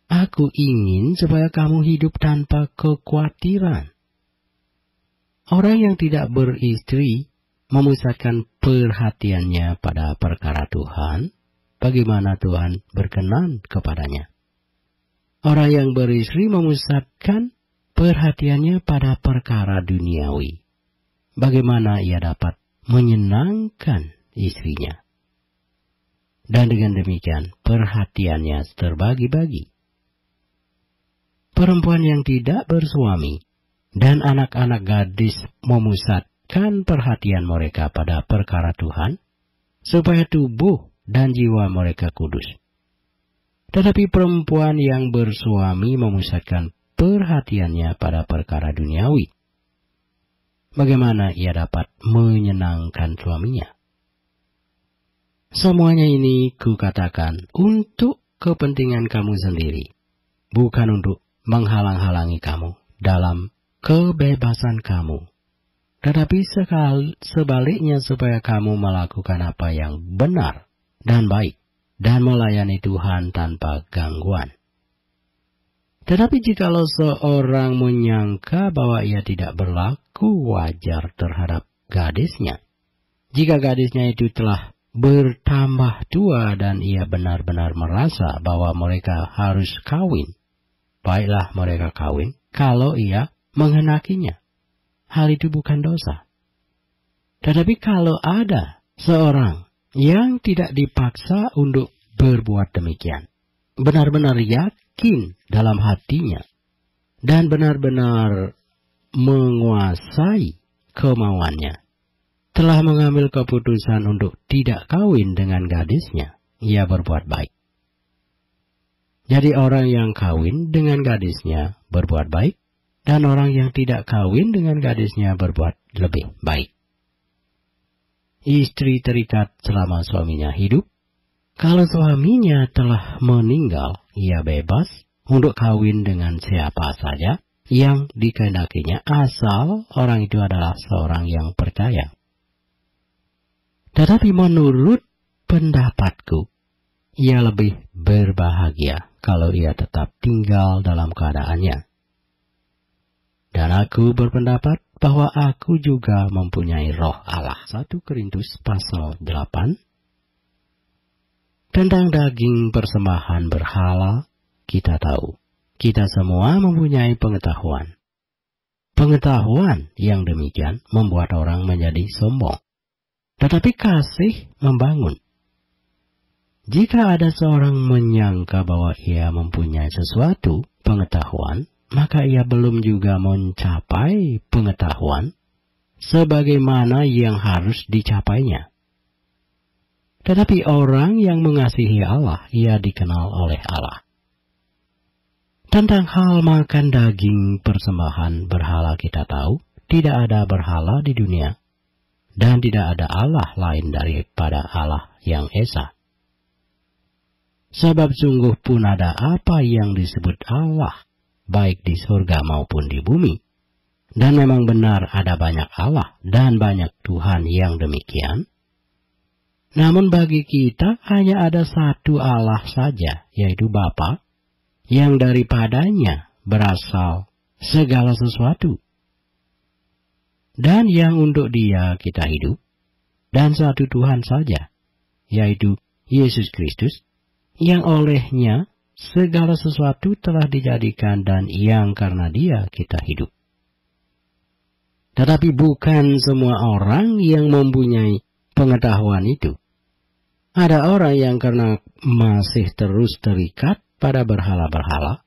Aku ingin supaya kamu hidup tanpa kekhawatiran. Orang yang tidak beristri memusatkan perhatiannya pada perkara Tuhan, bagaimana Tuhan berkenan kepadanya. Orang yang beristri memusatkan perhatiannya pada perkara duniawi, bagaimana ia dapat menyenangkan istrinya. Dan dengan demikian perhatiannya terbagi-bagi. Perempuan yang tidak bersuami dan anak-anak gadis memusatkan perhatian mereka pada perkara Tuhan, supaya tubuh dan jiwa mereka kudus. Tetapi perempuan yang bersuami memusatkan perhatiannya pada perkara duniawi. Bagaimana ia dapat menyenangkan suaminya? Semuanya ini kukatakan untuk kepentingan kamu sendiri, bukan untuk menghalang-halangi kamu dalam kebebasan kamu. Tetapi sebaliknya supaya kamu melakukan apa yang benar dan baik, dan melayani Tuhan tanpa gangguan. Tetapi jikalau seorang menyangka bahwa ia tidak berlaku wajar terhadap gadisnya, jika gadisnya itu telah bertambah tua dan ia benar-benar merasa bahwa mereka harus kawin, baiklah mereka kawin kalau ia menghenakinya. Hal itu bukan dosa. Tetapi kalau ada seorang yang tidak dipaksa untuk berbuat demikian, benar-benar yakin dalam hatinya, dan benar-benar menguasai kemauannya, telah mengambil keputusan untuk tidak kawin dengan gadisnya, ia berbuat baik. Jadi orang yang kawin dengan gadisnya berbuat baik, dan orang yang tidak kawin dengan gadisnya berbuat lebih baik. Istri terikat selama suaminya hidup. Kalau suaminya telah meninggal, ia bebas untuk kawin dengan siapa saja yang dikehendakinya, asal orang itu adalah seorang yang percaya. Tetapi menurut pendapatku, ia lebih berbahagia kalau ia tetap tinggal dalam keadaannya. Dan aku berpendapat bahwa aku juga mempunyai roh Allah. 1 Korintus pasal 8. Tentang daging persembahan berhala, kita tahu, kita semua mempunyai pengetahuan. Pengetahuan yang demikian membuat orang menjadi sombong. Tetapi kasih membangun. Jika ada seorang menyangka bahwa ia mempunyai sesuatu pengetahuan, maka ia belum juga mencapai pengetahuan sebagaimana yang harus dicapainya. Tetapi orang yang mengasihi Allah, ia dikenal oleh Allah. Tentang hal makan daging persembahan berhala kita tahu, tidak ada berhala di dunia, dan tidak ada Allah lain daripada Allah yang Esa. Sebab sungguh pun ada apa yang disebut Allah, baik di surga maupun di bumi. Dan memang benar ada banyak Allah dan banyak Tuhan yang demikian. Namun bagi kita hanya ada satu Allah saja, yaitu Bapa, yang daripadanya berasal segala sesuatu. Dan yang untuk Dia kita hidup, dan satu Tuhan saja, yaitu Yesus Kristus, yang olehnya segala sesuatu telah dijadikan dan yang karena Dia kita hidup. Tetapi bukan semua orang yang mempunyai pengetahuan itu. Ada orang yang karena masih terus terikat pada berhala-berhala,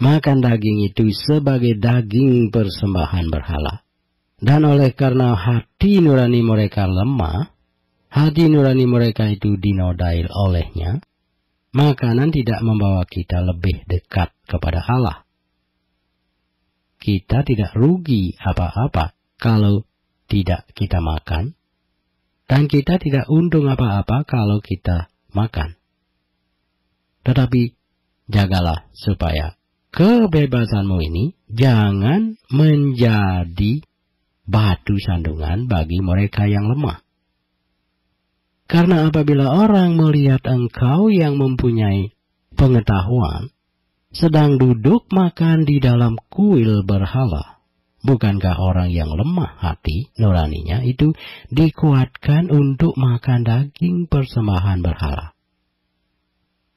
makan daging itu sebagai daging persembahan berhala. Dan oleh karena hati nurani mereka lemah, hati nurani mereka itu dinodai olehnya, makanan tidak membawa kita lebih dekat kepada Allah. Kita tidak rugi apa-apa kalau tidak kita makan, dan kita tidak untung apa-apa kalau kita makan. Tetapi jagalah supaya kebebasanmu ini jangan menjadi batu sandungan bagi mereka yang lemah. Karena apabila orang melihat engkau yang mempunyai pengetahuan sedang duduk makan di dalam kuil berhala, bukankah orang yang lemah hati nuraninya itu dikuatkan untuk makan daging persembahan berhala?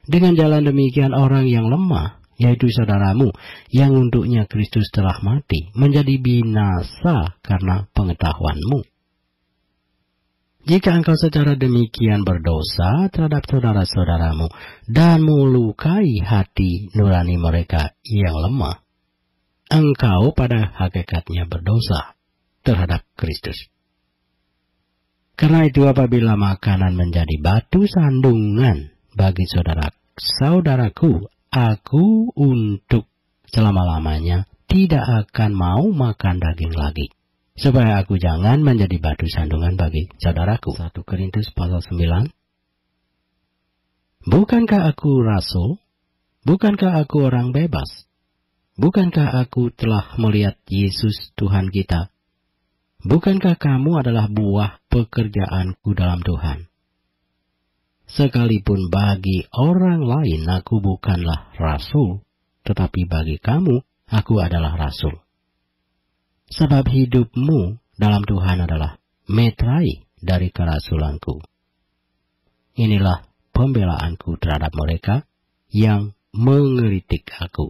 Dengan jalan demikian orang yang lemah, yaitu saudaramu yang untuknya Kristus telah mati, menjadi binasa karena pengetahuanmu. Jika engkau secara demikian berdosa terhadap saudara-saudaramu dan melukai hati nurani mereka yang lemah, engkau pada hakikatnya berdosa terhadap Kristus. Karena itu apabila makanan menjadi batu sandungan bagi saudaraku, aku untuk selama-lamanya tidak akan mau makan daging lagi, supaya aku jangan menjadi batu sandungan bagi saudaraku. 1 Korintus pasal 9. Bukankah aku rasul? Bukankah aku orang bebas? Bukankah aku telah melihat Yesus Tuhan kita? Bukankah kamu adalah buah pekerjaanku dalam Tuhan? Sekalipun bagi orang lain aku bukanlah rasul, tetapi bagi kamu aku adalah rasul. Sebab hidupmu dalam Tuhan adalah metrai dari kerasulanku. Inilah pembelaanku terhadap mereka yang mengkritik aku.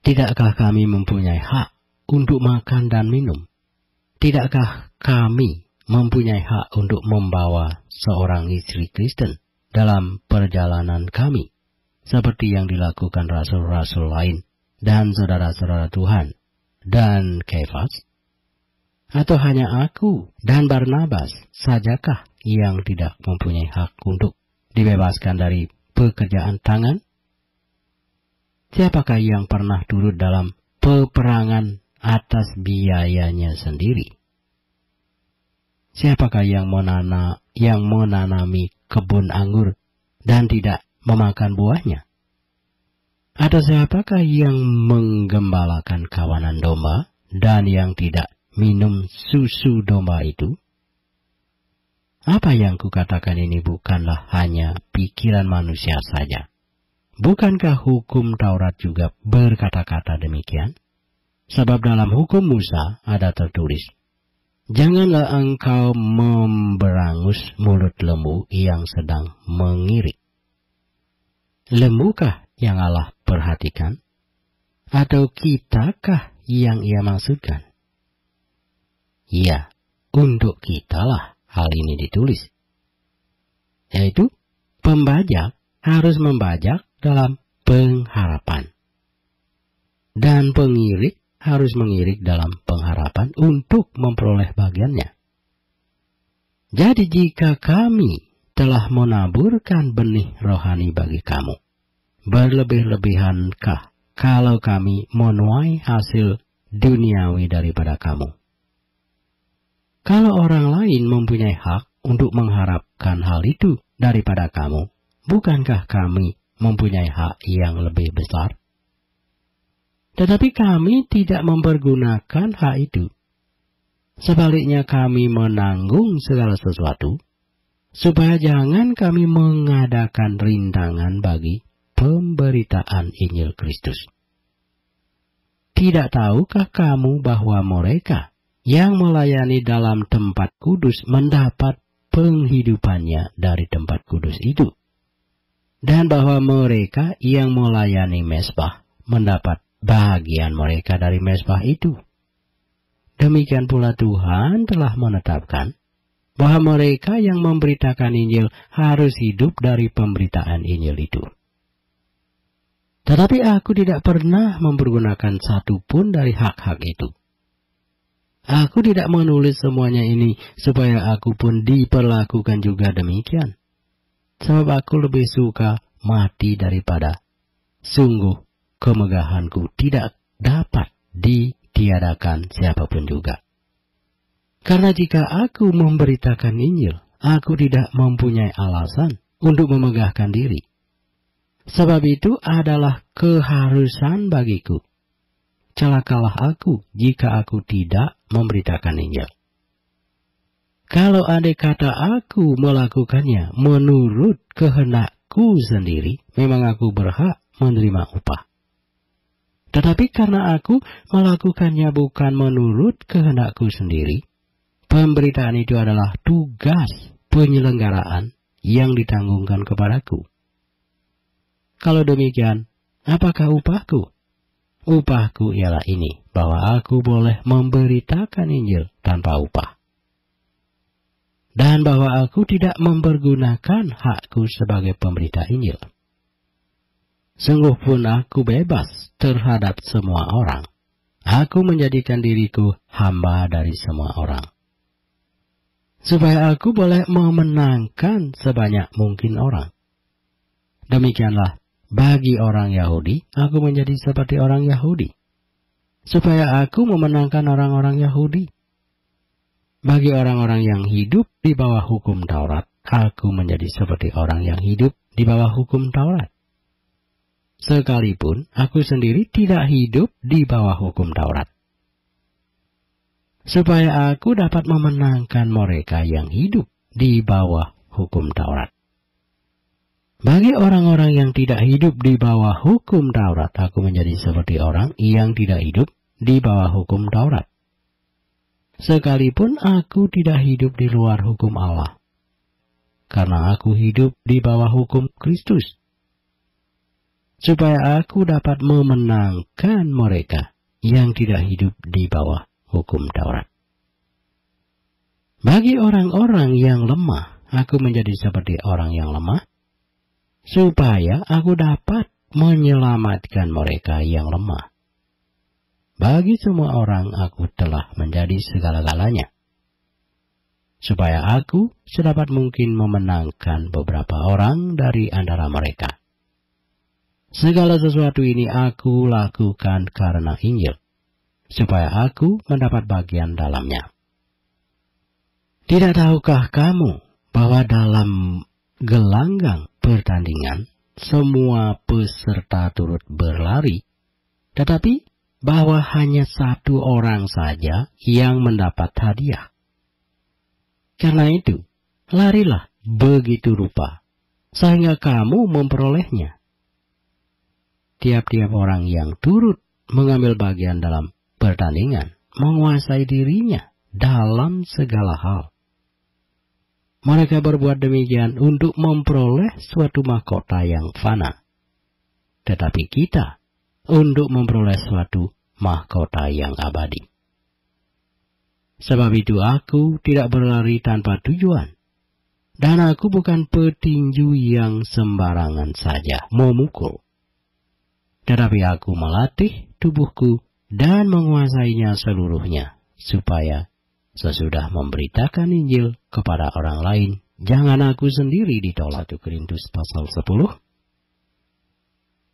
Tidakkah kami mempunyai hak untuk makan dan minum? Tidakkah kami mempunyai hak untuk membawa seorang istri Kristen dalam perjalanan kami, seperti yang dilakukan rasul-rasul lain dan saudara-saudara Tuhan dan Kefas? Atau hanya aku dan Barnabas sajakah yang tidak mempunyai hak untuk dibebaskan dari pekerjaan tangan? Siapakah yang pernah turut dalam peperangan atas biayanya sendiri? Siapakah yang menanami kebun anggur dan tidak memakan buahnya? Atau siapakah yang menggembalakan kawanan domba dan yang tidak minum susu domba itu? Apa yang kukatakan ini bukanlah hanya pikiran manusia saja. Bukankah hukum Taurat juga berkata-kata demikian? Sebab dalam hukum Musa ada tertulis, janganlah engkau memberangus mulut lembu yang sedang mengirik. Lembukah yang Allah perhatikan? Atau kitakah yang ia maksudkan? Ya, untuk kitalah hal ini ditulis. Yaitu, pembajak harus membajak dalam pengharapan. Dan pengirik harus mengirik dalam pengharapan untuk memperoleh bagiannya. Jadi jika kami telah menaburkan benih rohani bagi kamu, berlebih-lebihankah kalau kami menuai hasil duniawi daripada kamu? Kalau orang lain mempunyai hak untuk mengharapkan hal itu daripada kamu, bukankah kami mempunyai hak yang lebih besar? Tetapi kami tidak mempergunakan hak itu. Sebaliknya kami menanggung segala sesuatu, supaya jangan kami mengadakan rintangan bagi pemberitaan Injil Kristus. Tidak tahukah kamu bahwa mereka yang melayani dalam tempat kudus mendapat penghidupannya dari tempat kudus itu? dan bahwa mereka yang melayani mezbah mendapat bagian mereka dari mezbah itu. Demikian pula Tuhan telah menetapkan bahwa mereka yang memberitakan Injil harus hidup dari pemberitaan Injil itu. Tetapi aku tidak pernah mempergunakan satu pun dari hak-hak itu. Aku tidak menulis semuanya ini supaya aku pun diperlakukan juga demikian. Sebab aku lebih suka mati daripada sungguh kemegahanku tidak dapat ditiadakan siapapun juga. Karena jika aku memberitakan Injil, aku tidak mempunyai alasan untuk memegahkan diri. Sebab itu adalah keharusan bagiku. Celakalah aku jika aku tidak memberitakan Injil. Kalau andai kata aku melakukannya menurut kehendakku sendiri, memang aku berhak menerima upah. Tetapi karena aku melakukannya bukan menurut kehendakku sendiri, pemberitaan itu adalah tugas penyelenggaraan yang ditanggungkan kepadaku. Kalau demikian, apakah upahku? Upahku ialah ini, bahwa aku boleh memberitakan Injil tanpa upah. Dan bahwa aku tidak mempergunakan hakku sebagai pemberita Injil. Sungguh pun aku bebas terhadap semua orang. Aku menjadikan diriku hamba dari semua orang. Supaya aku boleh memenangkan sebanyak mungkin orang. Demikianlah, bagi orang Yahudi, aku menjadi seperti orang Yahudi. Supaya aku memenangkan orang-orang Yahudi. Bagi orang-orang yang hidup di bawah hukum Taurat, aku menjadi seperti orang yang hidup di bawah hukum Taurat. Sekalipun aku sendiri tidak hidup di bawah hukum Taurat. Supaya aku dapat memenangkan mereka yang hidup di bawah hukum Taurat. Bagi orang-orang yang tidak hidup di bawah hukum Taurat, aku menjadi seperti orang yang tidak hidup di bawah hukum Taurat. Sekalipun aku tidak hidup di luar hukum Allah, karena aku hidup di bawah hukum Kristus, supaya aku dapat memenangkan mereka yang tidak hidup di bawah hukum Taurat. Bagi orang-orang yang lemah, aku menjadi seperti orang yang lemah, supaya aku dapat menyelamatkan mereka yang lemah. Bagi semua orang aku telah menjadi segala-galanya, supaya aku sedapat mungkin memenangkan beberapa orang dari antara mereka. Segala sesuatu ini aku lakukan karena Injil, supaya aku mendapat bagian dalamnya. Tidak tahukah kamu bahwa dalam gelanggang pertandingan semua peserta turut berlari, tetapi bahwa hanya satu orang saja yang mendapat hadiah? Karena itu, larilah begitu rupa, sehingga kamu memperolehnya. Tiap-tiap orang yang turut mengambil bagian dalam pertandingan menguasai dirinya dalam segala hal. Mereka berbuat demikian untuk memperoleh suatu mahkota yang fana. Tetapi kita untuk memperoleh suatu mahkota yang abadi. Sebab itu aku tidak berlari tanpa tujuan. Dan aku bukan petinju yang sembarangan saja memukul. Tetapi aku melatih tubuhku dan menguasainya seluruhnya, supaya sesudah memberitakan Injil kepada orang lain, jangan aku sendiri ditolak. 1 Korintus pasal 10.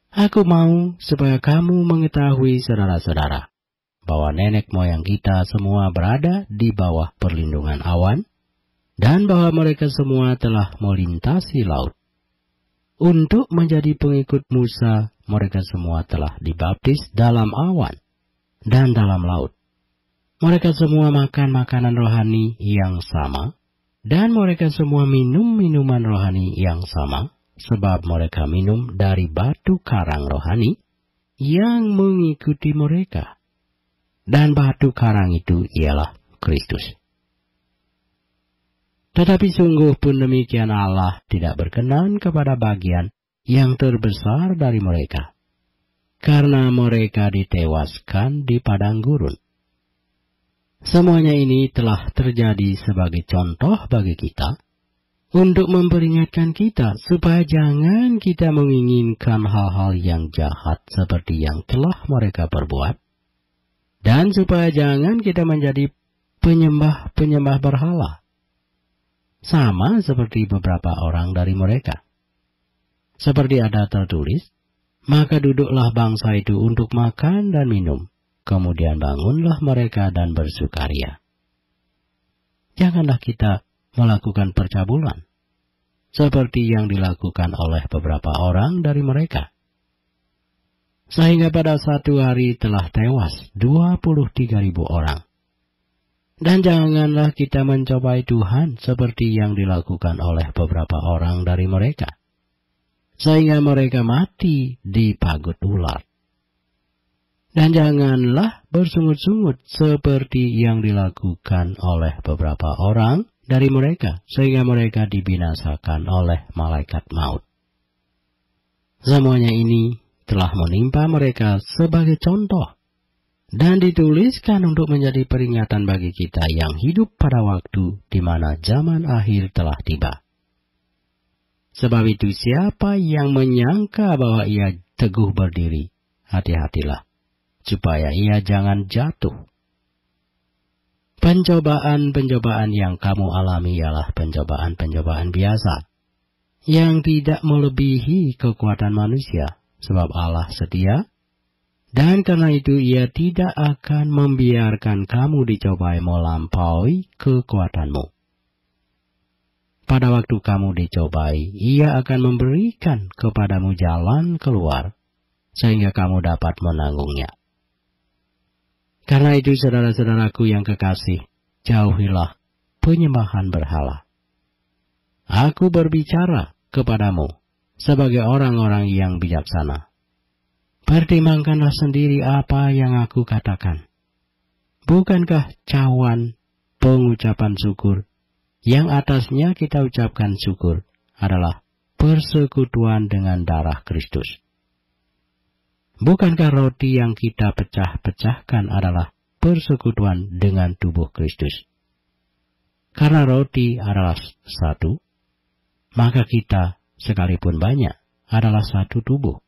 Aku mau supaya kamu mengetahui, saudara-saudara, bahwa nenek moyang kita semua berada di bawah perlindungan awan, dan bahwa mereka semua telah melintasi laut. Untuk menjadi pengikut Musa, mereka semua telah dibaptis dalam awan dan dalam laut. Mereka semua makan makanan rohani yang sama, dan mereka semua minum minuman rohani yang sama, sebab mereka minum dari batu karang rohani yang mengikuti mereka. Dan batu karang itu ialah Kristus. Tetapi sungguh pun demikian Allah tidak berkenan kepada bagian yang terbesar dari mereka, karena mereka ditewaskan di padang gurun. Semuanya ini telah terjadi sebagai contoh bagi kita, untuk memperingatkan kita supaya jangan kita menginginkan hal-hal yang jahat seperti yang telah mereka perbuat, dan supaya jangan kita menjadi penyembah-penyembah berhala, sama seperti beberapa orang dari mereka. Seperti ada tertulis, maka duduklah bangsa itu untuk makan dan minum, kemudian bangunlah mereka dan bersukaria. Janganlah kita melakukan percabulan, seperti yang dilakukan oleh beberapa orang dari mereka. Sehingga pada satu hari telah tewas 23.000 orang. Dan janganlah kita mencobai Tuhan seperti yang dilakukan oleh beberapa orang dari mereka, sehingga mereka mati di pagut ular. Dan janganlah bersungut-sungut seperti yang dilakukan oleh beberapa orang dari mereka, sehingga mereka dibinasakan oleh malaikat maut. Semuanya ini telah menimpa mereka sebagai contoh, dan dituliskan untuk menjadi peringatan bagi kita yang hidup pada waktu di mana zaman akhir telah tiba. Sebab itu siapa yang menyangka bahwa ia teguh berdiri, hati-hatilah, supaya ia jangan jatuh. Pencobaan-pencobaan yang kamu alami ialah pencobaan-pencobaan biasa, yang tidak melebihi kekuatan manusia, sebab Allah setia, dan karena itu ia tidak akan membiarkan kamu dicobai melampaui kekuatanmu. Pada waktu kamu dicobai, ia akan memberikan kepadamu jalan keluar, sehingga kamu dapat menanggungnya. Karena itu saudara-saudaraku yang kekasih, jauhilah penyembahan berhala. Aku berbicara kepadamu sebagai orang-orang yang bijaksana. Pertimbangkanlah sendiri apa yang aku katakan. Bukankah cawan pengucapan syukur yang atasnya kita ucapkan syukur adalah persekutuan dengan darah Kristus? Bukankah roti yang kita pecah-pecahkan adalah persekutuan dengan tubuh Kristus? Karena roti adalah satu, maka kita sekalipun banyak adalah satu tubuh.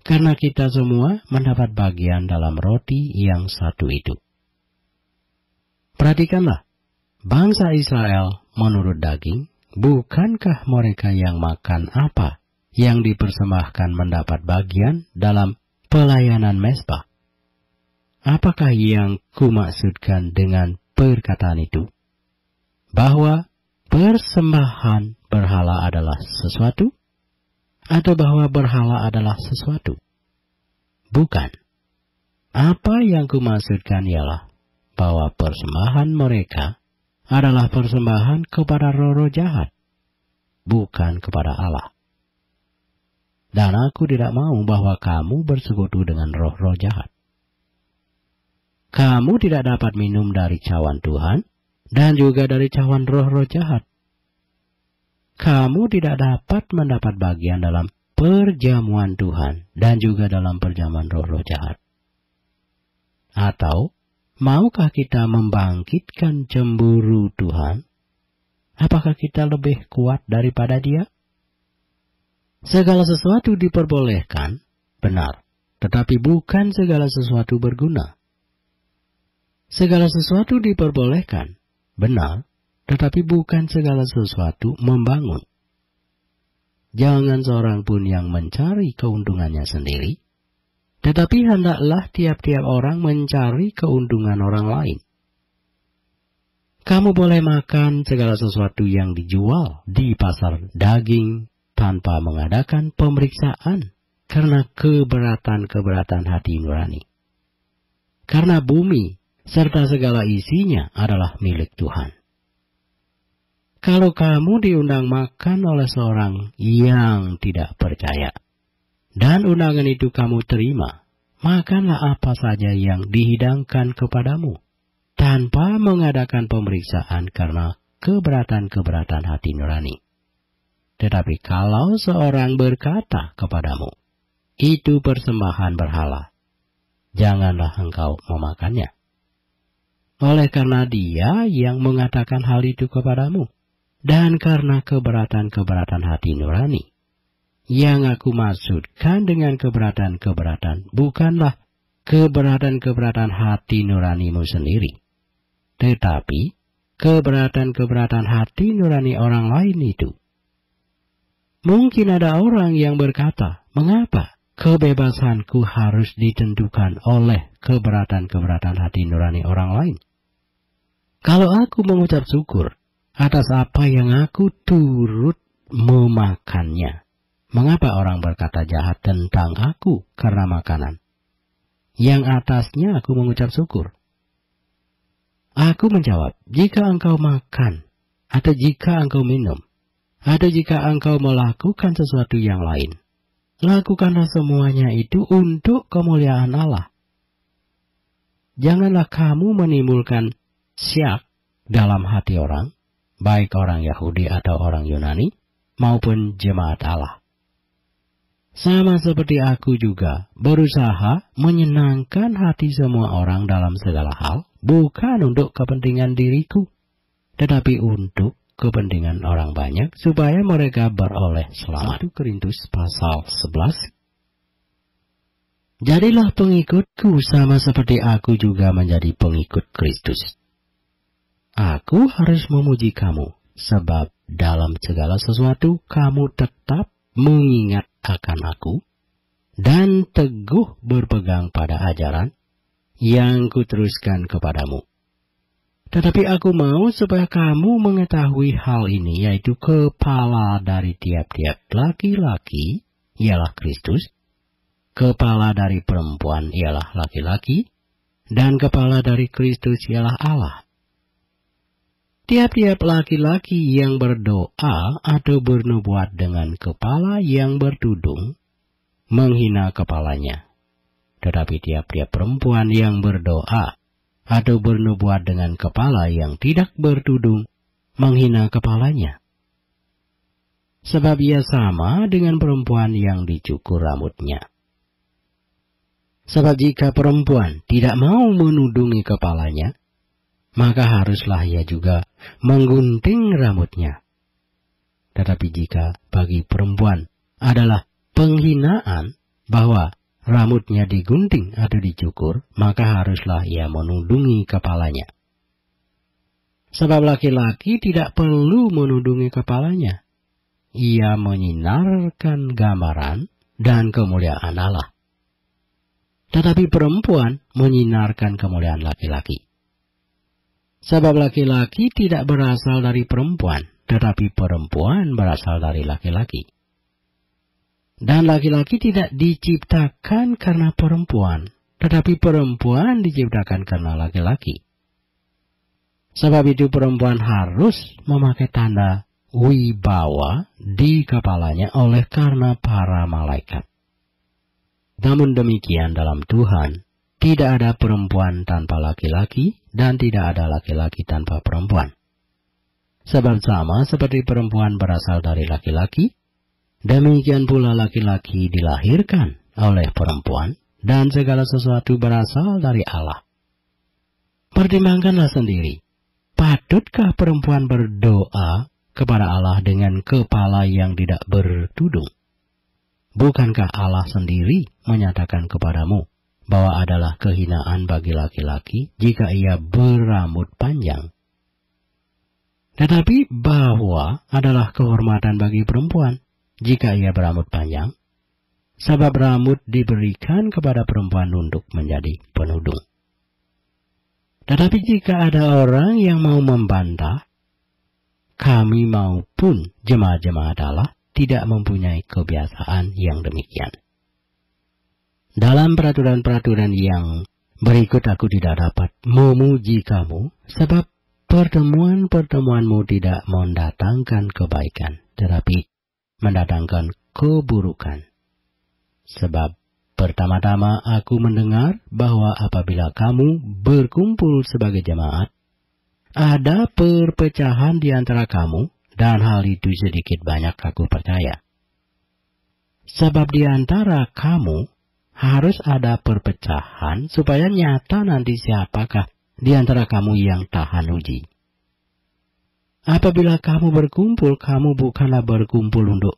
Karena kita semua mendapat bagian dalam roti yang satu itu. Perhatikanlah, bangsa Israel menurut daging, bukankah mereka yang makan apa yang dipersembahkan mendapat bagian dalam pelayanan mezbah? Apakah yang kumaksudkan dengan perkataan itu? Bahwa persembahan berhala adalah sesuatu? Atau bahwa berhala adalah sesuatu? Bukan. Apa yang kumaksudkan ialah bahwa persembahan mereka adalah persembahan kepada roh-roh jahat, bukan kepada Allah. Dan aku tidak mau bahwa kamu bersekutu dengan roh-roh jahat. Kamu tidak dapat minum dari cawan Tuhan dan juga dari cawan roh-roh jahat. Kamu tidak dapat mendapat bagian dalam perjamuan Tuhan dan juga dalam perjamuan roh-roh jahat. Atau, maukah kita membangkitkan cemburu Tuhan? Apakah kita lebih kuat daripada Dia? Segala sesuatu diperbolehkan, benar, tetapi bukan segala sesuatu berguna. Segala sesuatu diperbolehkan, benar, tetapi bukan segala sesuatu membangun. Jangan seorang pun yang mencari keuntungannya sendiri, tetapi hendaklah tiap-tiap orang mencari keuntungan orang lain. Kamu boleh makan segala sesuatu yang dijual di pasar daging tanpa mengadakan pemeriksaan karena keberatan-keberatan hati nurani. Karena bumi serta segala isinya adalah milik Tuhan. Kalau kamu diundang makan oleh seorang yang tidak percaya, dan undangan itu kamu terima, makanlah apa saja yang dihidangkan kepadamu, tanpa mengadakan pemeriksaan karena keberatan-keberatan hati nurani. Tetapi kalau seorang berkata kepadamu, itu persembahan berhala, janganlah engkau memakannya. Oleh karena dia yang mengatakan hal itu kepadamu, dan karena keberatan-keberatan hati nurani. Yang aku maksudkan dengan keberatan-keberatan bukanlah keberatan-keberatan hati nuranimu sendiri, tetapi keberatan-keberatan hati nurani orang lain itu. Mungkin ada orang yang berkata, mengapa kebebasanku harus ditentukan oleh keberatan-keberatan hati nurani orang lain? Kalau aku mengucap syukur atas apa yang aku turut memakannya, mengapa orang berkata jahat tentang aku karena makanan yang atasnya aku mengucap syukur? Aku menjawab, jika engkau makan, atau jika engkau minum, atau jika engkau melakukan sesuatu yang lain, lakukanlah semuanya itu untuk kemuliaan Allah. Janganlah kamu menimbulkan syak dalam hati orang, baik orang Yahudi atau orang Yunani, maupun jemaat Allah. Sama seperti aku juga berusaha menyenangkan hati semua orang dalam segala hal, bukan untuk kepentingan diriku, tetapi untuk kepentingan orang banyak, supaya mereka beroleh selamat. 1 Korintus pasal 11. Jadilah pengikutku sama seperti aku juga menjadi pengikut Kristus. Aku harus memuji kamu, sebab dalam segala sesuatu kamu tetap mengingat akan aku, dan teguh berpegang pada ajaran yang kuteruskan kepadamu. Tetapi aku mau supaya kamu mengetahui hal ini, yaitu kepala dari tiap-tiap laki-laki ialah Kristus, kepala dari perempuan ialah laki-laki, dan kepala dari Kristus ialah Allah. Tiap-tiap laki-laki yang berdoa atau bernubuat dengan kepala yang bertudung menghina kepalanya. Tetapi tiap-tiap perempuan yang berdoa atau bernubuat dengan kepala yang tidak bertudung menghina kepalanya. Sebab ia sama dengan perempuan yang dicukur rambutnya. Sebab jika perempuan tidak mau menudungi kepalanya, maka haruslah ia juga menggunting rambutnya. Tetapi jika bagi perempuan adalah penghinaan bahwa rambutnya digunting atau dicukur, maka haruslah ia menudungi kepalanya. Sebab laki-laki tidak perlu menudungi kepalanya. Ia menyinarkan gambaran dan kemuliaan Allah. Tetapi perempuan menyinarkan kemuliaan laki-laki. Sebab laki-laki tidak berasal dari perempuan, tetapi perempuan berasal dari laki-laki. Dan laki-laki tidak diciptakan karena perempuan, tetapi perempuan diciptakan karena laki-laki. Sebab itu perempuan harus memakai tanda wibawa di kepalanya oleh karena para malaikat. Namun demikian dalam Tuhan, tidak ada perempuan tanpa laki-laki, dan tidak ada laki-laki tanpa perempuan. Sebab sama seperti perempuan berasal dari laki-laki, demikian pula laki-laki dilahirkan oleh perempuan, dan segala sesuatu berasal dari Allah. Pertimbangkanlah sendiri, patutkah perempuan berdoa kepada Allah dengan kepala yang tidak bertudung? Bukankah Allah sendiri menyatakan kepadamu bahwa adalah kehinaan bagi laki-laki jika ia berambut panjang? Tetapi bahwa adalah kehormatan bagi perempuan jika ia berambut panjang, sebab rambut diberikan kepada perempuan untuk menjadi penudung. Tetapi jika ada orang yang mau membantah, kami maupun jemaat-jemaat Allah tidak mempunyai kebiasaan yang demikian. Dalam peraturan-peraturan yang berikut aku tidak dapat memuji kamu, sebab pertemuan-pertemuanmu tidak mendatangkan kebaikan, tetapi mendatangkan keburukan. Sebab pertama-tama aku mendengar bahwa apabila kamu berkumpul sebagai jemaat, ada perpecahan di antara kamu, dan hal itu sedikit banyak aku percaya. Sebab di antara kamu harus ada perpecahan supaya nyata nanti siapakah di antara kamu yang tahan uji. Apabila kamu berkumpul, kamu bukanlah berkumpul untuk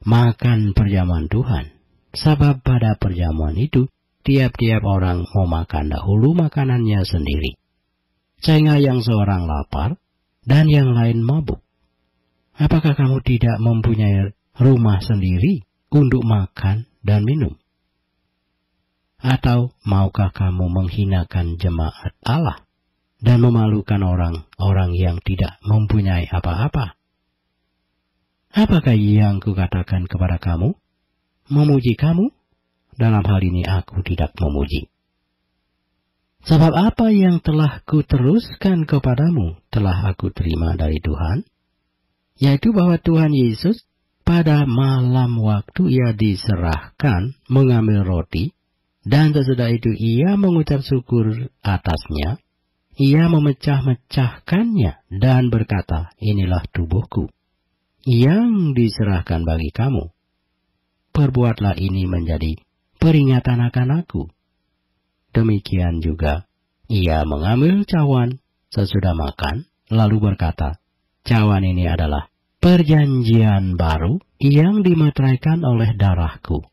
makan perjamuan Tuhan. Sebab pada perjamuan itu, tiap-tiap orang mau makan dahulu makanannya sendiri. Sehingga yang seorang lapar dan yang lain mabuk. Apakah kamu tidak mempunyai rumah sendiri untuk makan dan minum? Atau maukah kamu menghinakan jemaat Allah dan memalukan orang-orang yang tidak mempunyai apa-apa? Apakah yang kukatakan kepada kamu? Memuji kamu? Dalam hal ini aku tidak memuji. Sebab apa yang telah kuteruskan kepadamu telah aku terima dari Tuhan, yaitu bahwa Tuhan Yesus pada malam waktu ia diserahkan mengambil roti, dan sesudah itu ia mengucap syukur atasnya, ia memecah-mecahkannya dan berkata, inilah tubuhku, yang diserahkan bagi kamu. Perbuatlah ini menjadi peringatan akan aku. Demikian juga, ia mengambil cawan sesudah makan, lalu berkata, cawan ini adalah perjanjian baru yang dimeteraikan oleh darahku.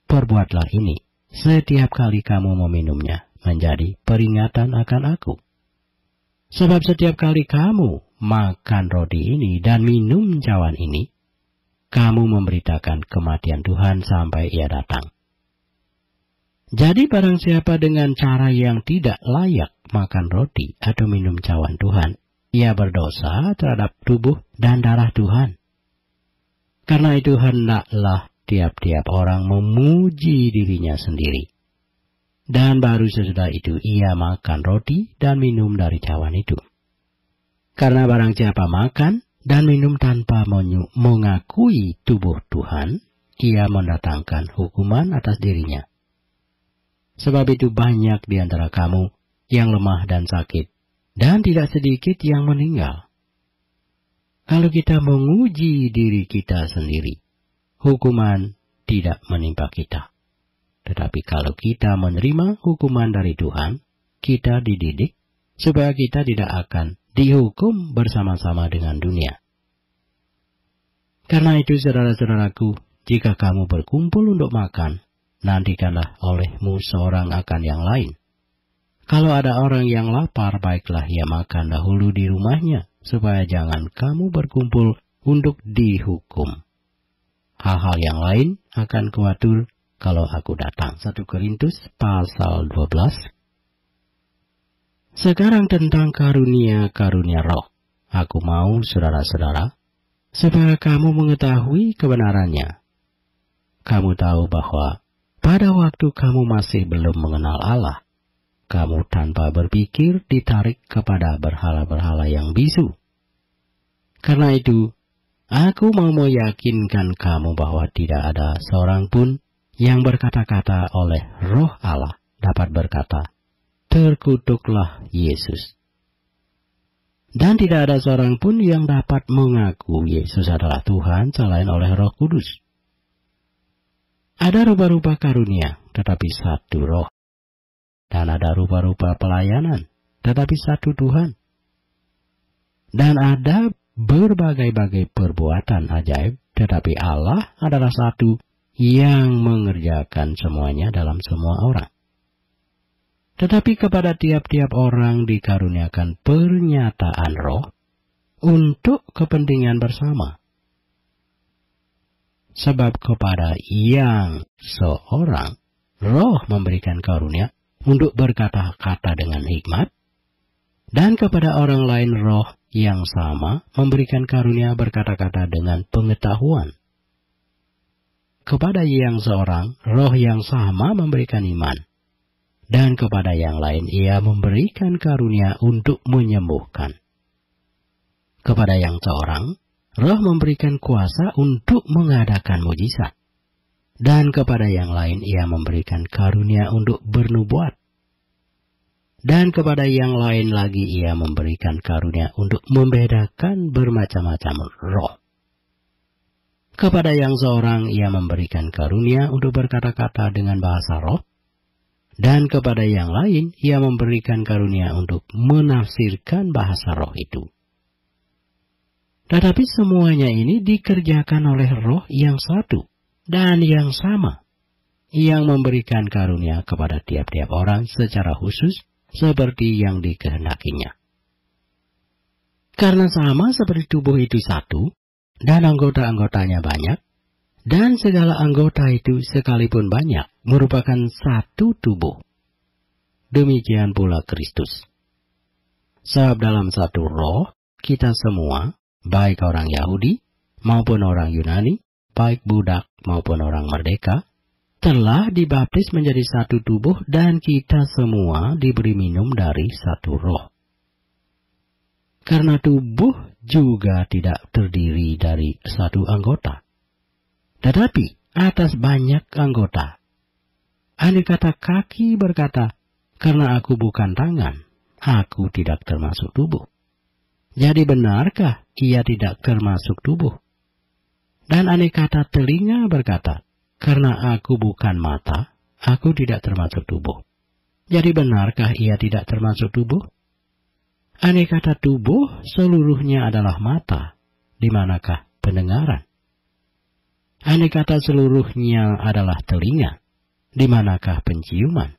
Perbuatlah ini setiap kali kamu meminumnya menjadi peringatan akan aku. Sebab setiap kali kamu makan roti ini dan minum cawan ini, kamu memberitakan kematian Tuhan sampai ia datang. Jadi barang siapa dengan cara yang tidak layak makan roti atau minum cawan Tuhan, ia berdosa terhadap tubuh dan darah Tuhan. Karena itu hendaklah tiap-tiap orang memuji dirinya sendiri. Dan baru sesudah itu ia makan roti dan minum dari cawan itu. Karena barang siapa makan dan minum tanpa mengakui tubuh Tuhan, ia mendatangkan hukuman atas dirinya. Sebab itu banyak di antara kamu yang lemah dan sakit, dan tidak sedikit yang meninggal. Kalau kita menguji diri kita sendiri, hukuman tidak menimpa kita. Tetapi kalau kita menerima hukuman dari Tuhan, kita dididik supaya kita tidak akan dihukum bersama-sama dengan dunia. Karena itu, saudara-saudaraku, jika kamu berkumpul untuk makan, nantikanlah olehmu seorang akan yang lain. Kalau ada orang yang lapar, baiklah ia makan dahulu di rumahnya, supaya jangan kamu berkumpul untuk dihukum. Hal-hal yang lain akan kuatur kalau aku datang. 1 Korintus pasal 12. Sekarang tentang karunia-karunia roh. Aku mau, saudara-saudara, supaya kamu mengetahui kebenarannya. Kamu tahu bahwa pada waktu kamu masih belum mengenal Allah, kamu tanpa berpikir ditarik kepada berhala-berhala yang bisu. Karena itu, aku mau meyakinkan kamu bahwa tidak ada seorang pun yang berkata-kata oleh Roh Allah dapat berkata, terkutuklah Yesus. Dan tidak ada seorang pun yang dapat mengaku Yesus adalah Tuhan selain oleh Roh Kudus. Ada rupa-rupa karunia, tetapi satu roh. Dan ada rupa-rupa pelayanan, tetapi satu Tuhan. Dan ada berbagai-bagai perbuatan ajaib, tetapi Allah adalah satu yang mengerjakan semuanya dalam semua orang. Tetapi kepada tiap-tiap orang dikaruniakan pernyataan roh untuk kepentingan bersama. Sebab kepada yang seorang roh memberikan karunia untuk berkata-kata dengan hikmat, dan kepada orang lain roh yang sama memberikan karunia berkata-kata dengan pengetahuan. Kepada yang seorang roh yang sama memberikan iman, dan kepada yang lain ia memberikan karunia untuk menyembuhkan. Kepada yang seorang, roh memberikan kuasa untuk mengadakan mujizat. Dan kepada yang lain ia memberikan karunia untuk bernubuat. Dan kepada yang lain lagi ia memberikan karunia untuk membedakan bermacam-macam roh. Kepada yang seorang ia memberikan karunia untuk berkata-kata dengan bahasa roh, dan kepada yang lain ia memberikan karunia untuk menafsirkan bahasa roh itu. Tetapi semuanya ini dikerjakan oleh roh yang satu dan yang sama, yang memberikan karunia kepada tiap-tiap orang secara khusus, seperti yang dikehendakinya. Karena sama seperti tubuh itu satu, dan anggota-anggotanya banyak, dan segala anggota itu sekalipun banyak, merupakan satu tubuh. Demikian pula Kristus. Sebab dalam satu roh, kita semua, baik orang Yahudi maupun orang Yunani, baik budak maupun orang merdeka, telah dibaptis menjadi satu tubuh, dan kita semua diberi minum dari satu roh. Karena tubuh juga tidak terdiri dari satu anggota, tetapi atas banyak anggota. Andai kata kaki berkata, "Karena aku bukan tangan, aku tidak termasuk tubuh." Jadi benarkah ia tidak termasuk tubuh? Dan andai kata telinga berkata, "Karena aku bukan mata, aku tidak termasuk tubuh." Jadi benarkah ia tidak termasuk tubuh? Andai kata tubuh seluruhnya adalah mata, di manakah pendengaran? Andai kata seluruhnya adalah telinga, di manakah penciuman?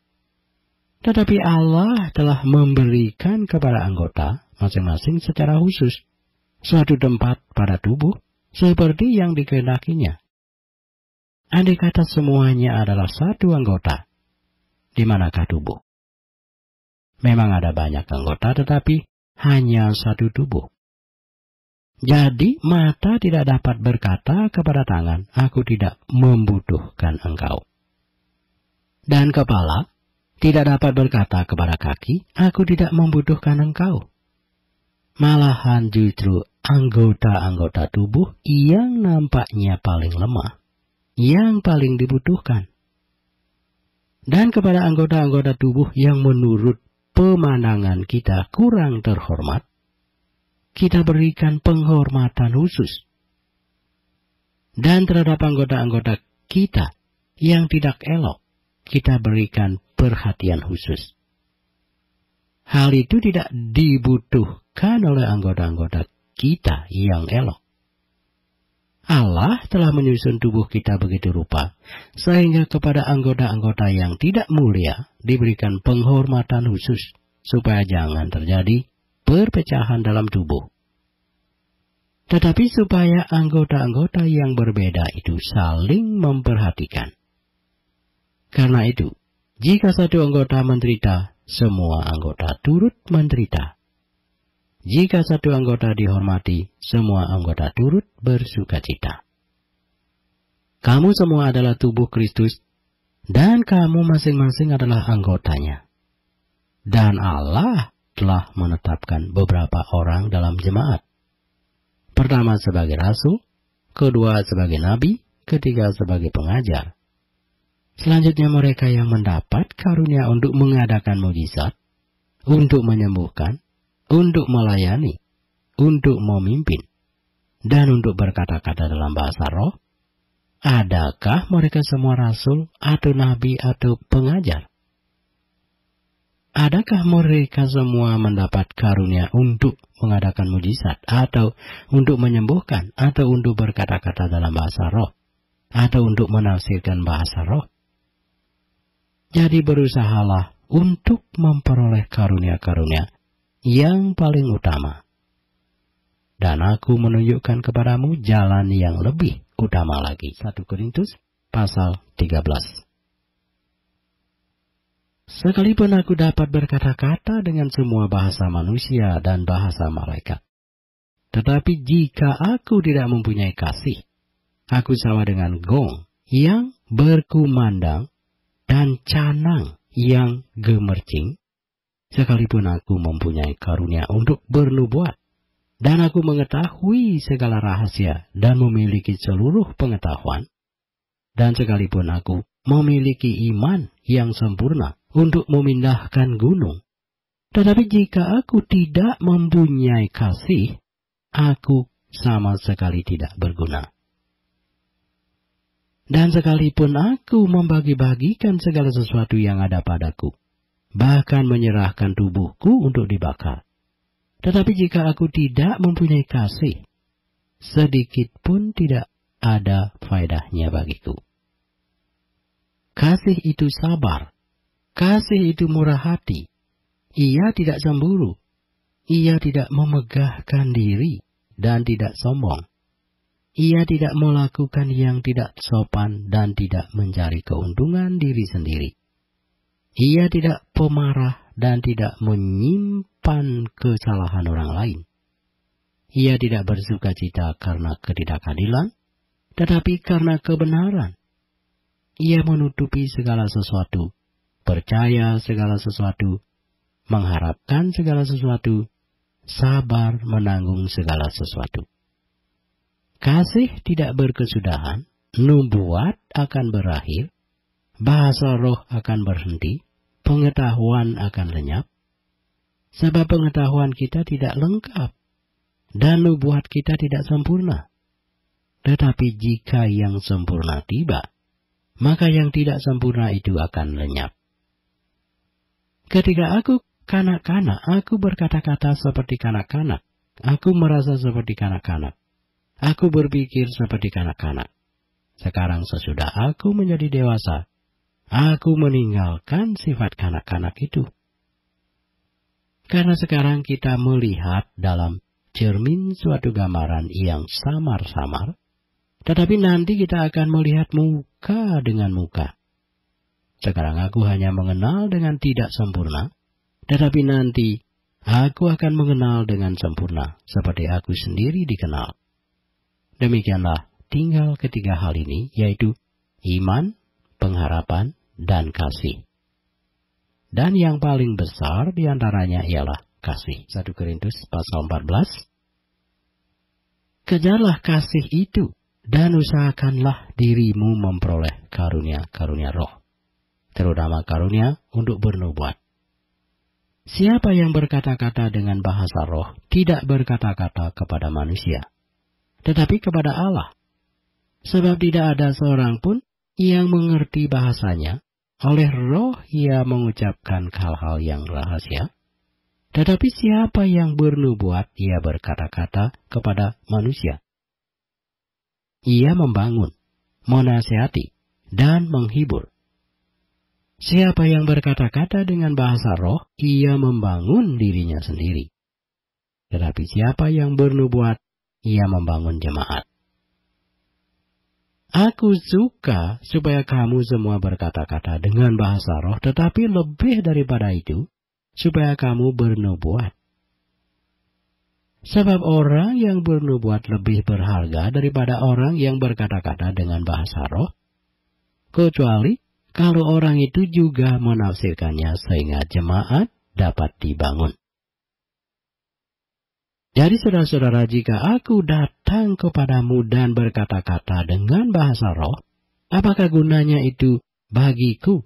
Tetapi Allah telah memberikan kepada anggota masing-masing secara khusus suatu tempat pada tubuh, seperti yang dikehendakinya. Andai kata semuanya adalah satu anggota, di manakah tubuh? Memang ada banyak anggota, tetapi hanya satu tubuh. Jadi mata tidak dapat berkata kepada tangan, "Aku tidak membutuhkan engkau." Dan kepala tidak dapat berkata kepada kaki, "Aku tidak membutuhkan engkau." Malahan justru anggota-anggota tubuh yang nampaknya paling lemah, yang paling dibutuhkan. Dan kepada anggota-anggota tubuh yang menurut pemandangan kita kurang terhormat, kita berikan penghormatan khusus. Dan terhadap anggota-anggota kita yang tidak elok, kita berikan perhatian khusus. Hal itu tidak dibutuhkan oleh anggota-anggota kita yang elok. Allah telah menyusun tubuh kita begitu rupa, sehingga kepada anggota-anggota yang tidak mulia diberikan penghormatan khusus, supaya jangan terjadi perpecahan dalam tubuh. Tetapi supaya anggota-anggota yang berbeda itu saling memperhatikan. Karena itu, jika satu anggota menderita, semua anggota turut menderita. Jika satu anggota dihormati, semua anggota turut bersukacita. Kamu semua adalah tubuh Kristus, dan kamu masing-masing adalah anggotanya. Dan Allah telah menetapkan beberapa orang dalam jemaat. Pertama sebagai rasul, kedua sebagai nabi, ketiga sebagai pengajar. Selanjutnya mereka yang mendapat karunia untuk mengadakan mujizat, untuk menyembuhkan, untuk melayani, untuk memimpin, dan untuk berkata-kata dalam bahasa roh. Adakah mereka semua rasul atau nabi atau pengajar? Adakah mereka semua mendapat karunia untuk mengadakan mujizat, atau untuk menyembuhkan, atau untuk berkata-kata dalam bahasa roh, atau untuk menafsirkan bahasa roh? Jadi berusahalah untuk memperoleh karunia-karunia yang paling utama. Dan aku menunjukkan kepadamu jalan yang lebih utama lagi. 1 Korintus pasal 13. Sekalipun aku dapat berkata-kata dengan semua bahasa manusia dan bahasa malaikat, tetapi jika aku tidak mempunyai kasih, aku sama dengan gong yang berkumandang dan canang yang gemercing. Sekalipun aku mempunyai karunia untuk bernubuat, dan aku mengetahui segala rahasia dan memiliki seluruh pengetahuan, dan sekalipun aku memiliki iman yang sempurna untuk memindahkan gunung, Tetapi jika aku tidak mempunyai kasih, aku sama sekali tidak berguna. Dan sekalipun aku membagi-bagikan segala sesuatu yang ada padaku, bahkan menyerahkan tubuhku untuk dibakar, tetapi jika aku tidak mempunyai kasih, sedikit pun tidak ada faedahnya bagiku. Kasih itu sabar, kasih itu murah hati. Ia tidak cemburu, ia tidak memegahkan diri dan tidak sombong. Ia tidak melakukan yang tidak sopan dan tidak mencari keuntungan diri sendiri. Ia tidak pemarah dan tidak menyimpan kesalahan orang lain. Ia tidak bersukacita karena ketidakadilan, tetapi karena kebenaran. Ia menutupi segala sesuatu, percaya segala sesuatu, mengharapkan segala sesuatu, sabar menanggung segala sesuatu. Kasih tidak berkesudahan, nubuat akan berakhir, bahasa roh akan berhenti, pengetahuan akan lenyap, sebab pengetahuan kita tidak lengkap, dan nubuat kita tidak sempurna. Tetapi jika yang sempurna tiba, maka yang tidak sempurna itu akan lenyap. Ketika aku kanak-kanak, aku berkata-kata seperti kanak-kanak, aku merasa seperti kanak-kanak, aku berpikir seperti kanak-kanak. Sekarang sesudah aku menjadi dewasa, aku meninggalkan sifat kanak-kanak itu. Karena sekarang kita melihat dalam cermin suatu gambaran yang samar-samar, tetapi nanti kita akan melihat muka dengan muka. Sekarang aku hanya mengenal dengan tidak sempurna, tetapi nanti aku akan mengenal dengan sempurna, seperti aku sendiri dikenal. Demikianlah tinggal ketiga hal ini, yaitu iman, pengharapan, dan kasih. Dan yang paling besar diantaranya ialah kasih. 1 Korintus pasal 14. Kejarlah kasih itu, dan usahakanlah dirimu memperoleh karunia-karunia roh, terutama karunia untuk bernubuat. Siapa yang berkata-kata dengan bahasa roh tidak berkata-kata kepada manusia, tetapi kepada Allah. Sebab tidak ada seorang pun yang mengerti bahasanya, oleh roh ia mengucapkan hal-hal yang rahasia. Tetapi siapa yang bernubuat, ia berkata-kata kepada manusia. Ia membangun, menasihati, dan menghibur. Siapa yang berkata-kata dengan bahasa roh, ia membangun dirinya sendiri. Tetapi siapa yang bernubuat, ia membangun jemaat. Aku suka supaya kamu semua berkata-kata dengan bahasa roh, tetapi lebih daripada itu, supaya kamu bernubuat. Sebab orang yang bernubuat lebih berharga daripada orang yang berkata-kata dengan bahasa roh, kecuali kalau orang itu juga menafsirkannya sehingga jemaat dapat dibangun. Jadi saudara-saudara, jika aku datang kepadamu dan berkata-kata dengan bahasa roh, apakah gunanya itu bagiku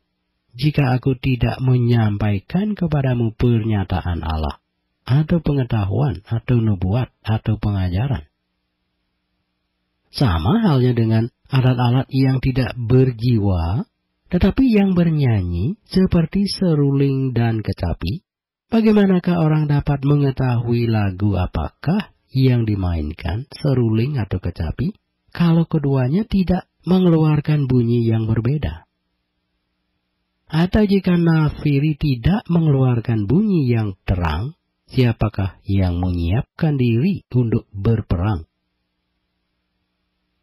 jika aku tidak menyampaikan kepadamu pernyataan Allah, atau pengetahuan, atau nubuat, atau pengajaran? Sama halnya dengan alat-alat yang tidak berjiwa, tetapi yang bernyanyi seperti seruling dan kecapi. Bagaimanakah orang dapat mengetahui lagu apakah yang dimainkan, seruling atau kecapi, kalau keduanya tidak mengeluarkan bunyi yang berbeda? Atau jika nafiri tidak mengeluarkan bunyi yang terang, siapakah yang menyiapkan diri untuk berperang?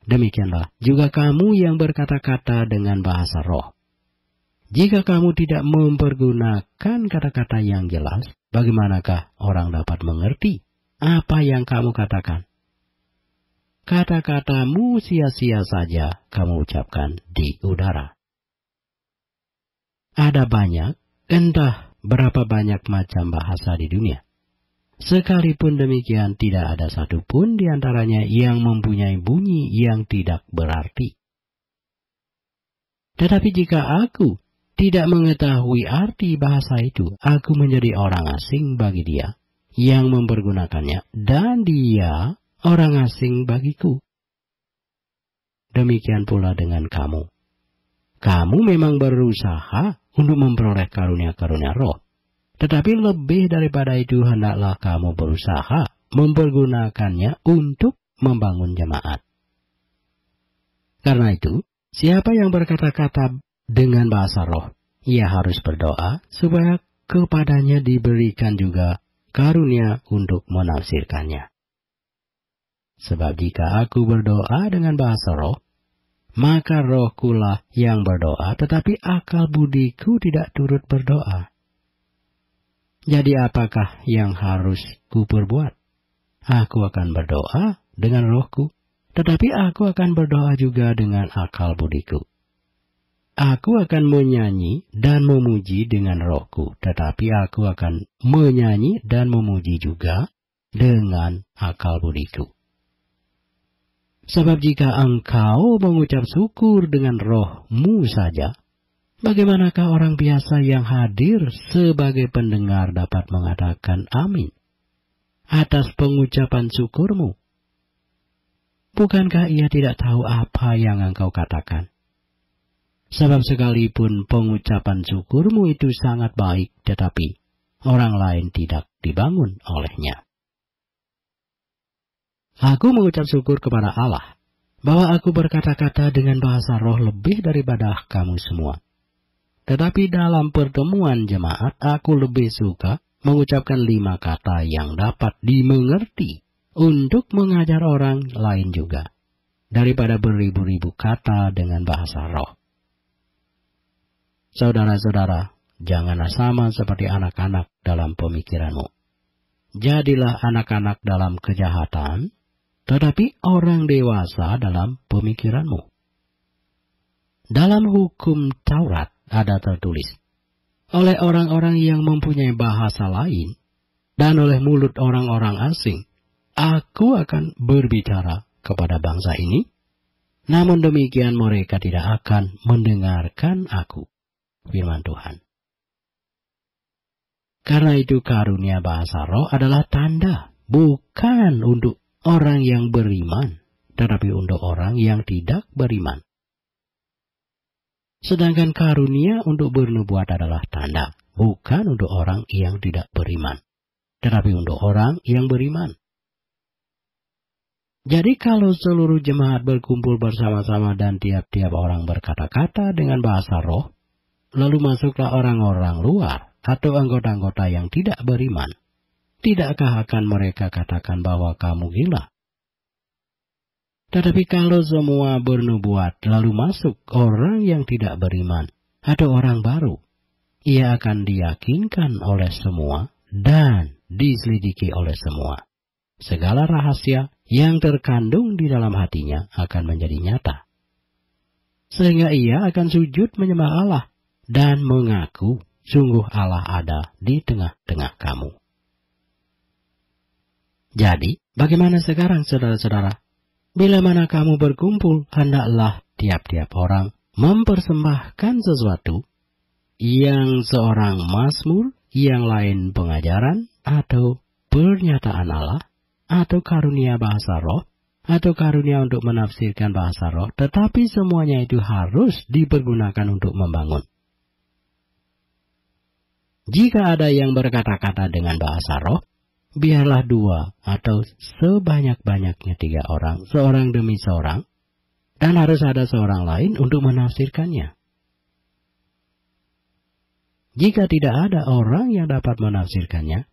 Demikianlah juga kamu yang berkata-kata dengan bahasa roh. Jika kamu tidak mempergunakan kata-kata yang jelas, bagaimanakah orang dapat mengerti apa yang kamu katakan? Kata-katamu sia-sia saja kamu ucapkan di udara. Ada banyak, entah berapa banyak macam bahasa di dunia. Sekalipun demikian, tidak ada satupun di antaranya yang mempunyai bunyi yang tidak berarti. Tetapi jika aku tidak mengetahui arti bahasa itu, aku menjadi orang asing bagi dia yang mempergunakannya, dan dia orang asing bagiku. Demikian pula dengan kamu. Kamu memang berusaha untuk memperoleh karunia-karunia roh. Tetapi lebih daripada itu, hendaklah kamu berusaha mempergunakannya untuk membangun jemaat. Karena itu, siapa yang berkata-kata dengan bahasa roh, ia harus berdoa supaya kepadanya diberikan juga karunia untuk menafsirkannya. Sebab jika aku berdoa dengan bahasa roh, maka rohkulah yang berdoa, tetapi akal budiku tidak turut berdoa. Jadi apakah yang harus kuperbuat? Aku akan berdoa dengan rohku, tetapi aku akan berdoa juga dengan akal budiku. Aku akan menyanyi dan memuji dengan rohku, tetapi aku akan menyanyi dan memuji juga dengan akal budiku. Sebab jika engkau mengucap syukur dengan rohmu saja, bagaimanakah orang biasa yang hadir sebagai pendengar dapat mengatakan amin atas pengucapan syukurmu? Bukankah ia tidak tahu apa yang engkau katakan? Sebab sekalipun pengucapan syukurmu itu sangat baik, tetapi orang lain tidak dibangun olehnya. Aku mengucap syukur kepada Allah, bahwa aku berkata-kata dengan bahasa roh lebih daripada kamu semua. Tetapi dalam pertemuan jemaat, aku lebih suka mengucapkan 5 kata yang dapat dimengerti untuk mengajar orang lain juga, daripada beribu-ribu kata dengan bahasa roh. Saudara-saudara, janganlah sama seperti anak-anak dalam pemikiranmu. Jadilah anak-anak dalam kejahatan, tetapi orang dewasa dalam pemikiranmu. Dalam hukum Taurat ada tertulis, oleh orang-orang yang mempunyai bahasa lain, dan oleh mulut orang-orang asing, aku akan berbicara kepada bangsa ini, namun demikian mereka tidak akan mendengarkan aku. Firman Tuhan. Karena itu karunia bahasa roh adalah tanda, bukan untuk orang yang beriman, tetapi untuk orang yang tidak beriman. Sedangkan karunia untuk bernubuat adalah tanda, bukan untuk orang yang tidak beriman, tetapi untuk orang yang beriman. Jadi kalau seluruh jemaat berkumpul bersama-sama dan tiap-tiap orang berkata-kata dengan bahasa roh, lalu masuklah orang-orang luar atau anggota-anggota yang tidak beriman, tidakkah akan mereka katakan bahwa kamu gila? Tetapi kalau semua bernubuat lalu masuk orang yang tidak beriman atau orang baru, ia akan diyakinkan oleh semua dan diselidiki oleh semua. Segala rahasia yang terkandung di dalam hatinya akan menjadi nyata. Sehingga ia akan sujud menyembah Allah dan mengaku sungguh Allah ada di tengah-tengah kamu. Jadi, bagaimana sekarang saudara-saudara? Bila mana kamu berkumpul, hendaklah tiap-tiap orang mempersembahkan sesuatu, yang seorang mazmur, yang lain pengajaran, atau pernyataan Allah, atau karunia bahasa roh, atau karunia untuk menafsirkan bahasa roh, tetapi semuanya itu harus dipergunakan untuk membangun. Jika ada yang berkata-kata dengan bahasa roh, biarlah 2 atau sebanyak-banyaknya 3 orang, seorang demi seorang, dan harus ada seorang lain untuk menafsirkannya. Jika tidak ada orang yang dapat menafsirkannya,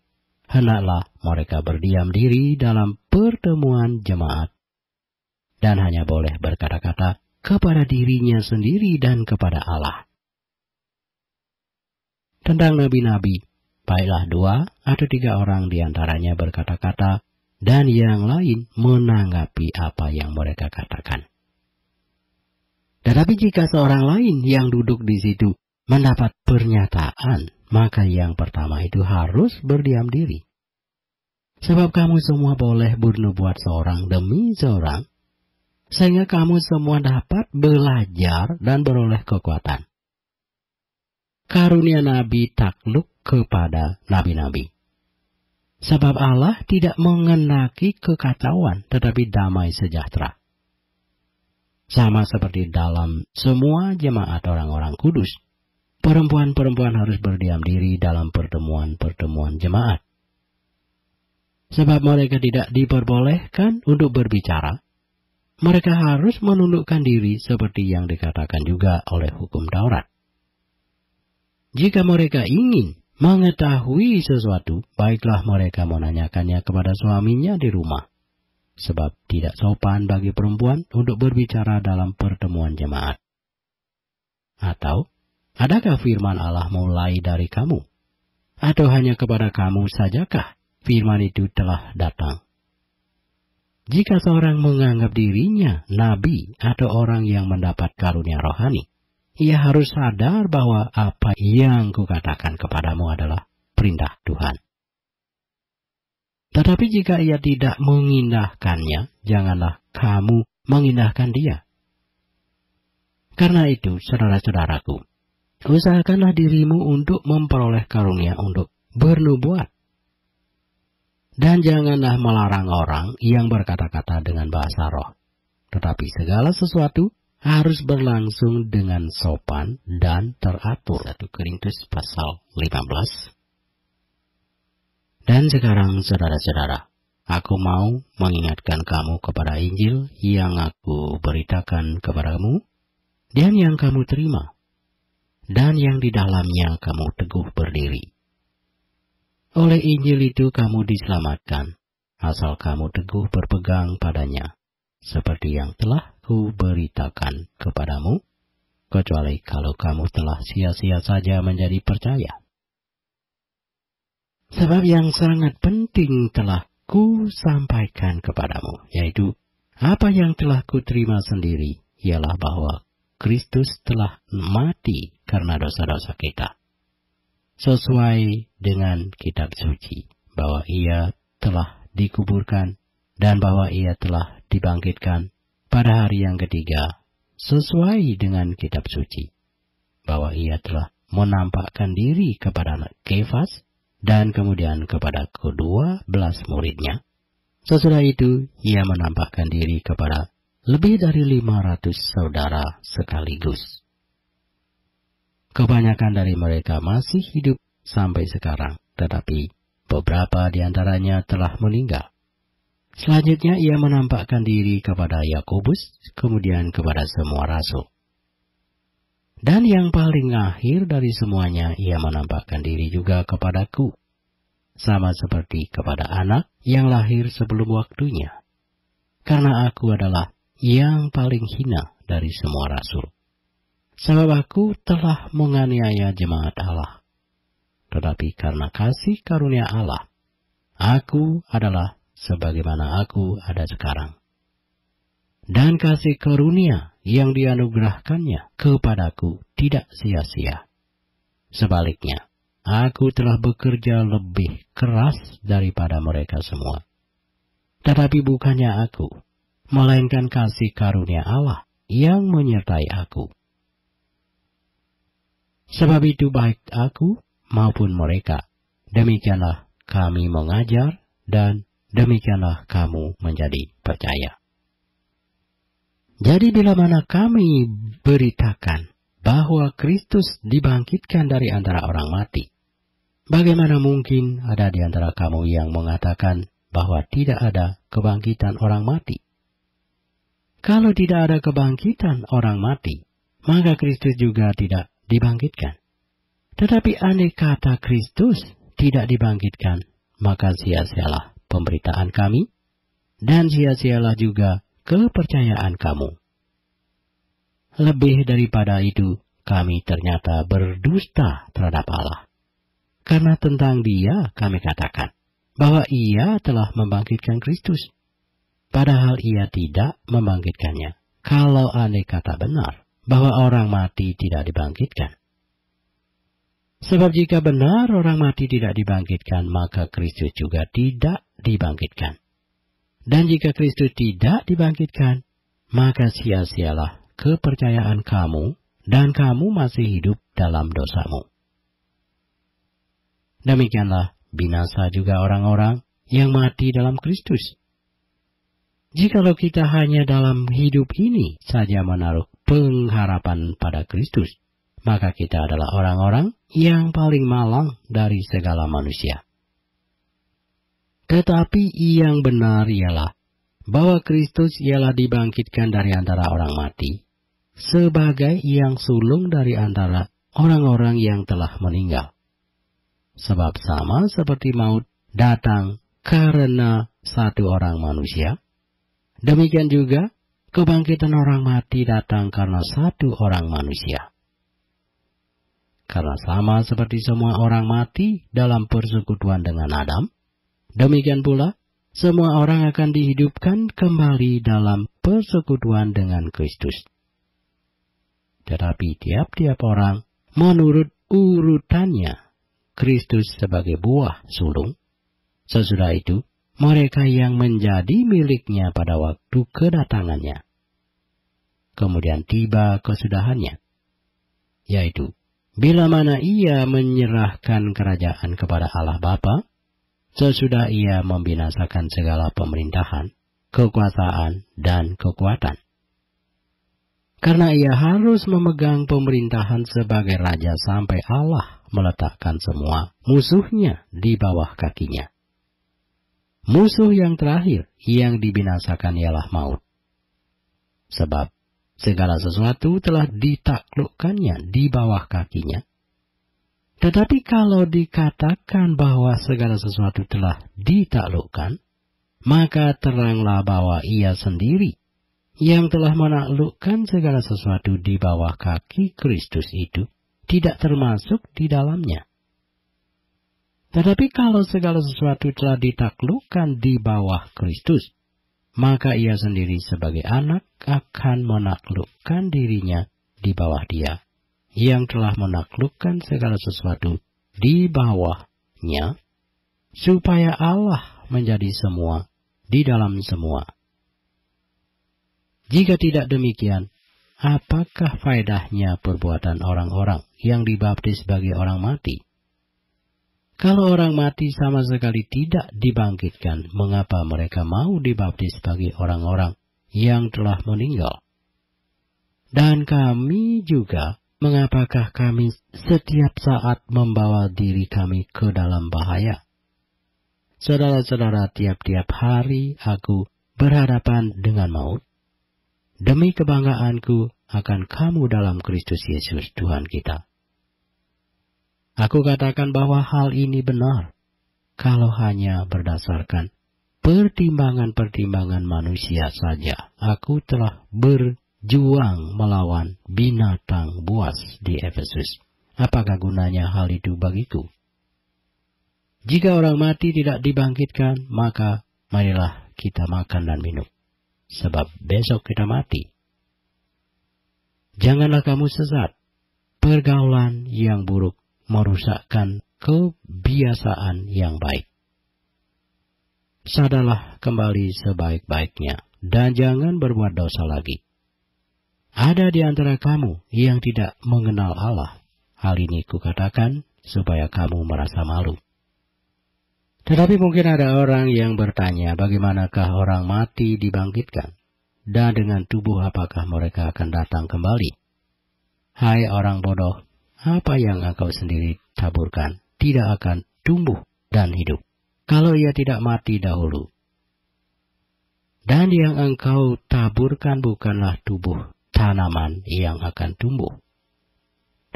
hendaklah mereka berdiam diri dalam pertemuan jemaat, dan hanya boleh berkata-kata kepada dirinya sendiri dan kepada Allah. Tentang nabi-nabi, baiklah 2 atau 3 orang diantaranya berkata-kata, dan yang lain menanggapi apa yang mereka katakan. Tetapi jika seorang lain yang duduk di situ mendapat pernyataan, maka yang pertama itu harus berdiam diri. Sebab kamu semua boleh bernubuat seorang demi seorang, sehingga kamu semua dapat belajar dan beroleh kekuatan. karunia nabi takluk kepada nabi-nabi. Sebab Allah tidak mengenaki kekacauan, tetapi damai sejahtera. Sama seperti dalam semua jemaat orang-orang kudus, perempuan-perempuan harus berdiam diri dalam pertemuan-pertemuan jemaat. Sebab mereka tidak diperbolehkan untuk berbicara, mereka harus menundukkan diri seperti yang dikatakan juga oleh hukum Taurat. Jika mereka ingin mengetahui sesuatu, baiklah mereka menanyakannya kepada suaminya di rumah. Sebab tidak sopan bagi perempuan untuk berbicara dalam pertemuan jemaat. Atau, adakah firman Allah mulai dari kamu? Atau hanya kepada kamu sajakah firman itu telah datang? Jika seorang menganggap dirinya nabi atau orang yang mendapat karunia rohani, ia harus sadar bahwa apa yang kukatakan kepadamu adalah perintah Tuhan. Tetapi jika ia tidak mengindahkannya, janganlah kamu mengindahkan dia. Karena itu, saudara-saudaraku, usahakanlah dirimu untuk memperoleh karunia untuk bernubuat. Dan janganlah melarang orang yang berkata-kata dengan bahasa roh. Tetapi segala sesuatu harus berlangsung dengan sopan dan teratur. 1 Korintus pasal 15. Dan sekarang, saudara-saudara, aku mau mengingatkan kamu kepada Injil yang aku beritakan kepadamu, dan yang kamu terima, dan yang di dalamnya kamu teguh berdiri. Oleh Injil itu kamu diselamatkan, asal kamu teguh berpegang padanya, seperti yang telah kuberitakan kepadamu, kecuali kalau kamu telah sia-sia saja menjadi percaya. Sebab yang sangat penting telah ku sampaikan kepadamu, yaitu apa yang telah ku terima sendiri, ialah bahwa Kristus telah mati karena dosa-dosa kita. Sesuai dengan kitab suci, bahwa ia telah dikuburkan dan bahwa ia telah dibangkitkan pada hari yang ketiga, sesuai dengan kitab suci, bahwa ia telah menampakkan diri kepada Kefas, dan kemudian kepada ke-12 muridnya. Sesudah itu, ia menampakkan diri kepada lebih dari 500 saudara sekaligus. Kebanyakan dari mereka masih hidup sampai sekarang, tetapi beberapa di antaranya telah meninggal. Selanjutnya, ia menampakkan diri kepada Yakobus, kemudian kepada semua rasul. Dan yang paling akhir dari semuanya, ia menampakkan diri juga kepadaku, sama seperti kepada anak yang lahir sebelum waktunya. Karena aku adalah yang paling hina dari semua rasul. Sebab aku telah menganiaya jemaat Allah. Tetapi karena kasih karunia Allah, aku adalah sebagaimana aku ada sekarang. Dan kasih karunia yang dianugerahkannya kepadaku tidak sia-sia. Sebaliknya, aku telah bekerja lebih keras daripada mereka semua. Tetapi bukannya aku, melainkan kasih karunia Allah yang menyertai aku. Sebab itu baik aku maupun mereka, demikianlah kami mengajar dan demikianlah kamu menjadi percaya. Jadi bila mana kami beritakan bahwa Kristus dibangkitkan dari antara orang mati, bagaimana mungkin ada di antara kamu yang mengatakan bahwa tidak ada kebangkitan orang mati? Kalau tidak ada kebangkitan orang mati, maka Kristus juga tidak dibangkitkan. Tetapi andai kata Kristus tidak dibangkitkan, maka sia-sialah pemberitaan kami, dan sia-sialah juga kepercayaan kamu. Lebih daripada itu, kami ternyata berdusta terhadap Allah. Karena tentang Dia kami katakan bahwa Ia telah membangkitkan Kristus, padahal Ia tidak membangkitkannya. Kalau andai kata benar bahwa orang mati tidak dibangkitkan. Sebab jika benar orang mati tidak dibangkitkan, maka Kristus juga tidak dibangkitkan. Dan jika Kristus tidak dibangkitkan, maka sia-sialah kepercayaan kamu, dan kamu masih hidup dalam dosamu. Demikianlah binasa juga orang-orang yang mati dalam Kristus. Jikalau kita hanya dalam hidup ini saja menaruh pengharapan pada Kristus, maka kita adalah orang-orang yang paling malang dari segala manusia. Tetapi yang benar ialah bahwa Kristus ialah dibangkitkan dari antara orang mati, sebagai yang sulung dari antara orang-orang yang telah meninggal. Sebab sama seperti maut datang karena satu orang manusia, demikian juga kebangkitan orang mati datang karena satu orang manusia. Karena sama seperti semua orang mati dalam persekutuan dengan Adam, demikian pula semua orang akan dihidupkan kembali dalam persekutuan dengan Kristus. Tetapi tiap-tiap orang menurut urutannya, Kristus sebagai buah sulung. Sesudah itu, mereka yang menjadi miliknya pada waktu kedatangannya. Kemudian tiba kesudahannya, yaitu bila mana ia menyerahkan kerajaan kepada Allah Bapa, sesudah ia membinasakan segala pemerintahan, kekuasaan, dan kekuatan. Karena ia harus memegang pemerintahan sebagai raja sampai Allah meletakkan semua musuhnya di bawah kakinya. Musuh yang terakhir yang dibinasakan ialah maut. Sebab segala sesuatu telah ditaklukkannya di bawah kakinya. Tetapi kalau dikatakan bahwa segala sesuatu telah ditaklukkan, maka teranglah bahwa ia sendiri yang telah menaklukkan segala sesuatu di bawah kaki Kristus itu tidak termasuk di dalamnya. Tetapi kalau segala sesuatu telah ditaklukkan di bawah Kristus, maka ia sendiri sebagai anak akan menaklukkan dirinya di bawah Dia, yang telah menaklukkan segala sesuatu di bawahnya, supaya Allah menjadi semua di dalam semua. Jika tidak demikian, apakah faedahnya perbuatan orang-orang yang dibaptis sebagai orang mati? Kalau orang mati sama sekali tidak dibangkitkan, mengapa mereka mau dibaptis sebagai orang-orang yang telah meninggal? Dan kami juga, mengapakah kami setiap saat membawa diri kami ke dalam bahaya? Saudara-saudara, tiap-tiap hari aku berhadapan dengan maut, demi kebanggaanku akan kamu dalam Kristus Yesus Tuhan kita. Aku katakan bahwa hal ini benar, kalau hanya berdasarkan pertimbangan-pertimbangan manusia saja. Aku telah berjuang melawan binatang buas di Efesus. Apakah gunanya hal itu bagiku? Jika orang mati tidak dibangkitkan, maka marilah kita makan dan minum, sebab besok kita mati. Janganlah kamu sesat. Pergaulan yang buruk merusakkan kebiasaan yang baik. Sadarlah kembali sebaik-baiknya, dan jangan berbuat dosa lagi. Ada di antara kamu yang tidak mengenal Allah. Hal ini kukatakan supaya kamu merasa malu. Tetapi mungkin ada orang yang bertanya, bagaimanakah orang mati dibangkitkan? Dan dengan tubuh apakah mereka akan datang kembali? Hai orang bodoh, apa yang engkau sendiri taburkan tidak akan tumbuh dan hidup, kalau ia tidak mati dahulu. Dan yang engkau taburkan bukanlah tubuh tanaman yang akan tumbuh,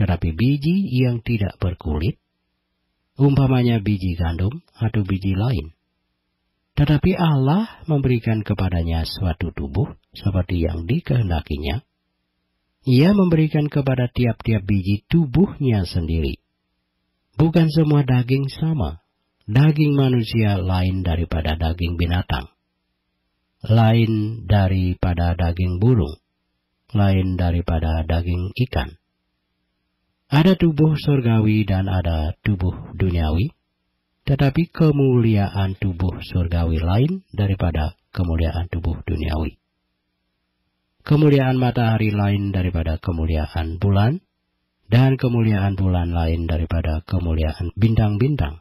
tetapi biji yang tidak berkulit, umpamanya biji gandum atau biji lain. Tetapi Allah memberikan kepadanya suatu tubuh seperti yang dikehendakinya. Ia memberikan kepada tiap-tiap biji tubuhnya sendiri. Bukan semua daging sama. Daging manusia lain daripada daging binatang, lain daripada daging burung, lain daripada daging ikan. Ada tubuh surgawi dan ada tubuh duniawi, tetapi kemuliaan tubuh surgawi lain daripada kemuliaan tubuh duniawi. Kemuliaan matahari lain daripada kemuliaan bulan, dan kemuliaan bulan lain daripada kemuliaan bintang-bintang.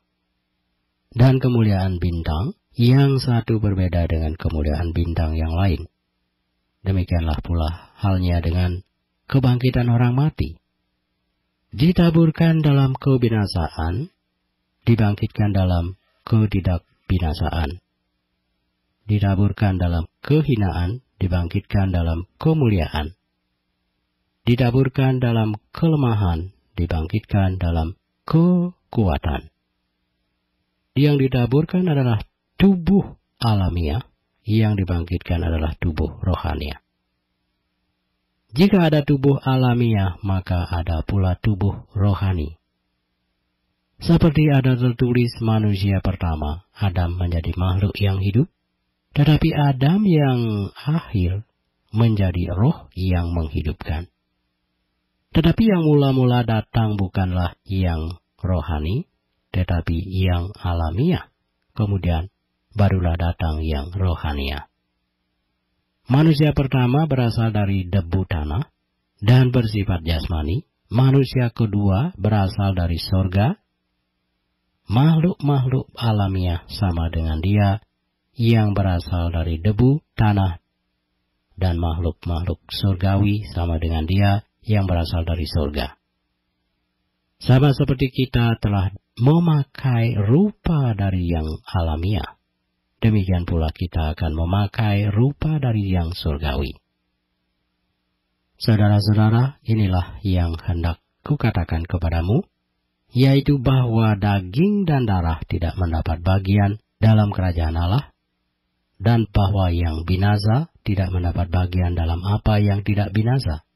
Dan kemuliaan bintang yang satu berbeda dengan kemuliaan bintang yang lain. Demikianlah pula halnya dengan kebangkitan orang mati. Ditaburkan dalam kebinasaan, dibangkitkan dalam ketidakbinasaan. Ditaburkan dalam kehinaan, dibangkitkan dalam kemuliaan. Ditaburkan dalam kelemahan, dibangkitkan dalam kekuatan. Yang ditaburkan adalah tubuh alamiah, yang dibangkitkan adalah tubuh rohania. Jika ada tubuh alamiah, maka ada pula tubuh rohani. Seperti ada tertulis manusia pertama, Adam menjadi makhluk yang hidup, tetapi Adam yang akhir menjadi roh yang menghidupkan. Tetapi yang mula-mula datang bukanlah yang rohani, tetapi yang alamiah. Kemudian barulah datang yang rohania. Manusia pertama berasal dari debu tanah dan bersifat jasmani. Manusia kedua berasal dari sorga. Makhluk-makhluk alamiah sama dengan dia yang berasal dari debu tanah. Dan makhluk-makhluk surgawi sama dengan dia yang berasal dari sorga. Sama seperti kita telah memakai rupa dari yang alamiah, demikian pula kita akan memakai rupa dari yang surgawi. Saudara-saudara, inilah yang hendak kukatakan kepadamu, yaitu bahwa daging dan darah tidak mendapat bagian dalam kerajaan Allah, dan bahwa yang binasa tidak mendapat bagian dalam apa yang tidak binasa.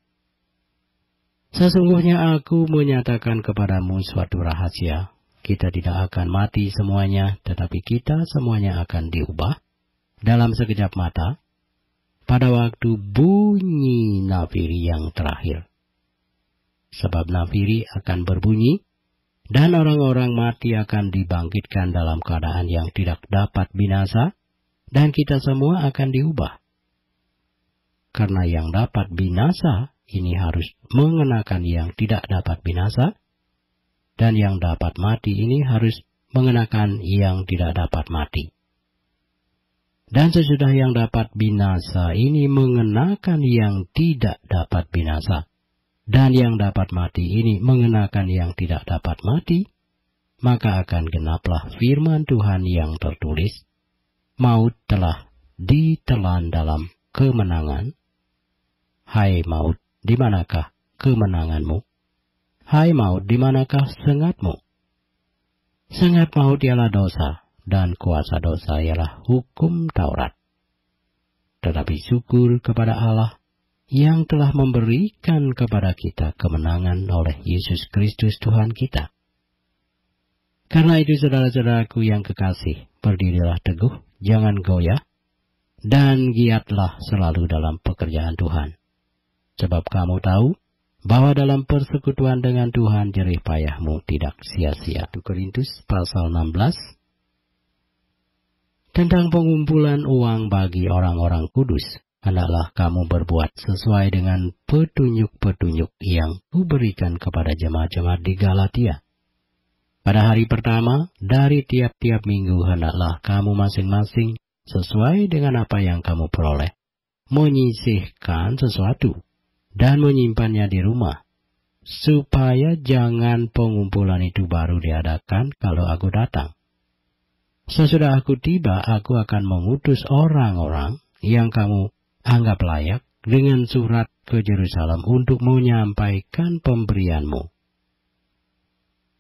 Sesungguhnya aku menyatakan kepadamu suatu rahasia. Kita tidak akan mati semuanya, tetapi kita semuanya akan diubah dalam sekejap mata pada waktu bunyi nafiri yang terakhir. Sebab nafiri akan berbunyi, dan orang-orang mati akan dibangkitkan dalam keadaan yang tidak dapat binasa, dan kita semua akan diubah. Karena yang dapat binasa ini harus mengenakan yang tidak dapat binasa, dan yang dapat mati ini harus mengenakan yang tidak dapat mati. Dan sesudah yang dapat binasa ini mengenakan yang tidak dapat binasa, dan yang dapat mati ini mengenakan yang tidak dapat mati, maka akan genaplah firman Tuhan yang tertulis, maut telah ditelan dalam kemenangan. Hai maut, di manakah kemenanganmu? Hai maut, di manakah sengatmu? Sengat maut ialah dosa, dan kuasa dosa ialah hukum Taurat. Tetapi syukur kepada Allah yang telah memberikan kepada kita kemenangan oleh Yesus Kristus Tuhan kita. Karena itu saudara-saudaraku yang kekasih, berdirilah teguh, jangan goyah, dan giatlah selalu dalam pekerjaan Tuhan. Sebab kamu tahu bahwa dalam persekutuan dengan Tuhan jerih payahmu tidak sia-sia. 1 Korintus pasal 16. Tentang pengumpulan uang bagi orang-orang kudus, hendaklah kamu berbuat sesuai dengan petunjuk-petunjuk yang kuberikan kepada jemaat-jemaat di Galatia. Pada hari pertama, dari tiap-tiap minggu hendaklah kamu masing-masing sesuai dengan apa yang kamu peroleh, menyisihkan sesuatu dan menyimpannya di rumah, supaya jangan pengumpulan itu baru diadakan kalau aku datang. Sesudah aku tiba, aku akan mengutus orang-orang yang kamu anggap layak dengan surat ke Yerusalem untuk menyampaikan pemberianmu.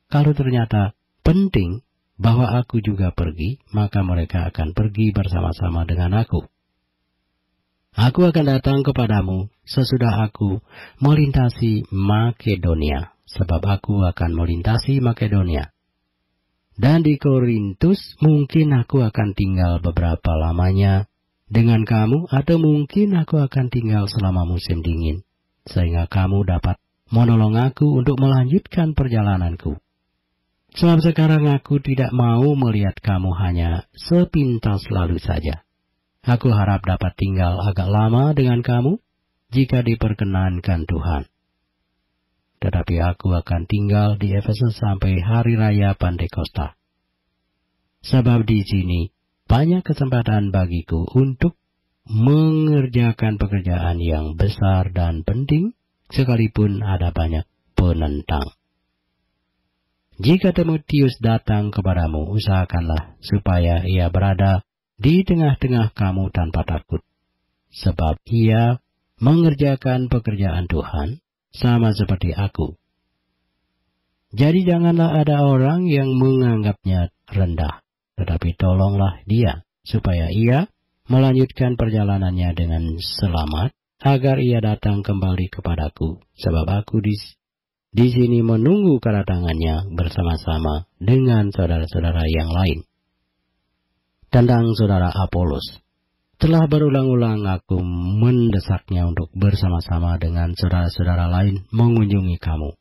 Kalau ternyata penting bahwa aku juga pergi, maka mereka akan pergi bersama-sama dengan aku. Aku akan datang kepadamu sesudah aku melintasi Makedonia, sebab aku akan melintasi Makedonia. Dan di Korintus mungkin aku akan tinggal beberapa lamanya dengan kamu, atau mungkin aku akan tinggal selama musim dingin, sehingga kamu dapat menolong aku untuk melanjutkan perjalananku. Sebab sekarang aku tidak mau melihat kamu hanya sepintas lalu saja. Aku harap dapat tinggal agak lama dengan kamu, jika diperkenankan Tuhan. tetapi aku akan tinggal di Efesus sampai hari raya Pantekosta. Sebab di sini banyak kesempatan bagiku untuk mengerjakan pekerjaan yang besar dan penting, sekalipun ada banyak penentang. Jika Timotius datang kepadamu, usahakanlah supaya ia berada di tengah-tengah kamu tanpa takut, sebab ia mengerjakan pekerjaan Tuhan sama seperti aku. Jadi janganlah ada orang yang menganggapnya rendah, tetapi tolonglah dia, supaya ia melanjutkan perjalanannya dengan selamat, agar ia datang kembali kepadaku, sebab aku di sini menunggu kedatangannya bersama-sama dengan saudara-saudara yang lain. Tentang saudara Apolos, telah berulang-ulang aku mendesaknya untuk bersama-sama dengan saudara-saudara lain mengunjungi kamu.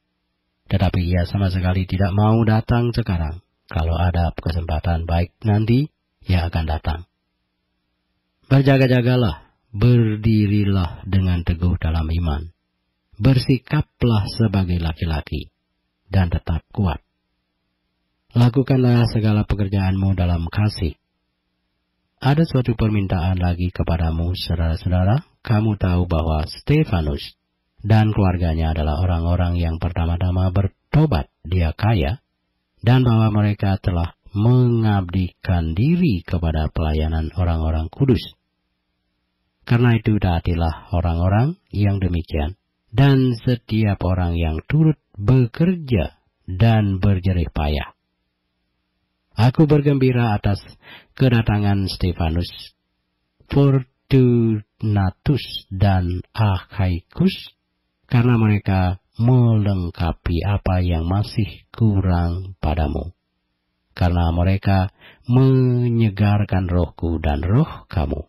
Tetapi ia sama sekali tidak mau datang sekarang. Kalau ada kesempatan baik nanti, ia akan datang. Berjaga-jagalah, berdirilah dengan teguh dalam iman. Bersikaplah sebagai laki-laki, dan tetap kuat. Lakukanlah segala pekerjaanmu dalam kasih. Ada suatu permintaan lagi kepadamu, saudara-saudara. Kamu tahu bahwa Stefanus dan keluarganya adalah orang-orang yang pertama-tama bertobat di Akhaya, dan bahwa mereka telah mengabdikan diri kepada pelayanan orang-orang kudus. Karena itu taatilah orang-orang yang demikian, dan setiap orang yang turut bekerja dan berjerih payah. Aku bergembira atas kedatangan Stefanus, Fortunatus, dan Achaicus, karena mereka melengkapi apa yang masih kurang padamu. Karena mereka menyegarkan rohku dan roh kamu.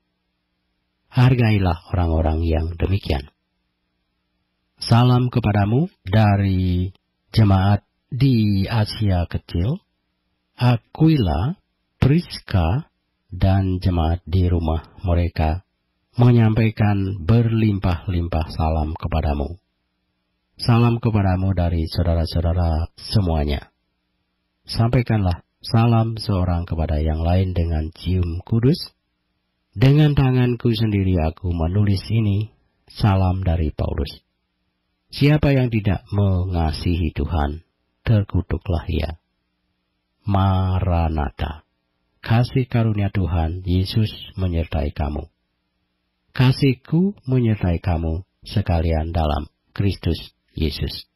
Hargailah orang-orang yang demikian. Salam kepadamu dari jemaat di Asia Kecil, Aquila, Priska, dan jemaat di rumah mereka menyampaikan berlimpah-limpah salam kepadamu. Salam kepadamu dari saudara-saudara semuanya. Sampaikanlah salam seorang kepada yang lain dengan cium kudus. Dengan tanganku sendiri aku menulis ini, salam dari Paulus. Siapa yang tidak mengasihi Tuhan, terkutuklah ia. Maranatha. Kasih karunia Tuhan Yesus menyertai kamu. Kasihku menyertai kamu sekalian dalam Kristus Yesus.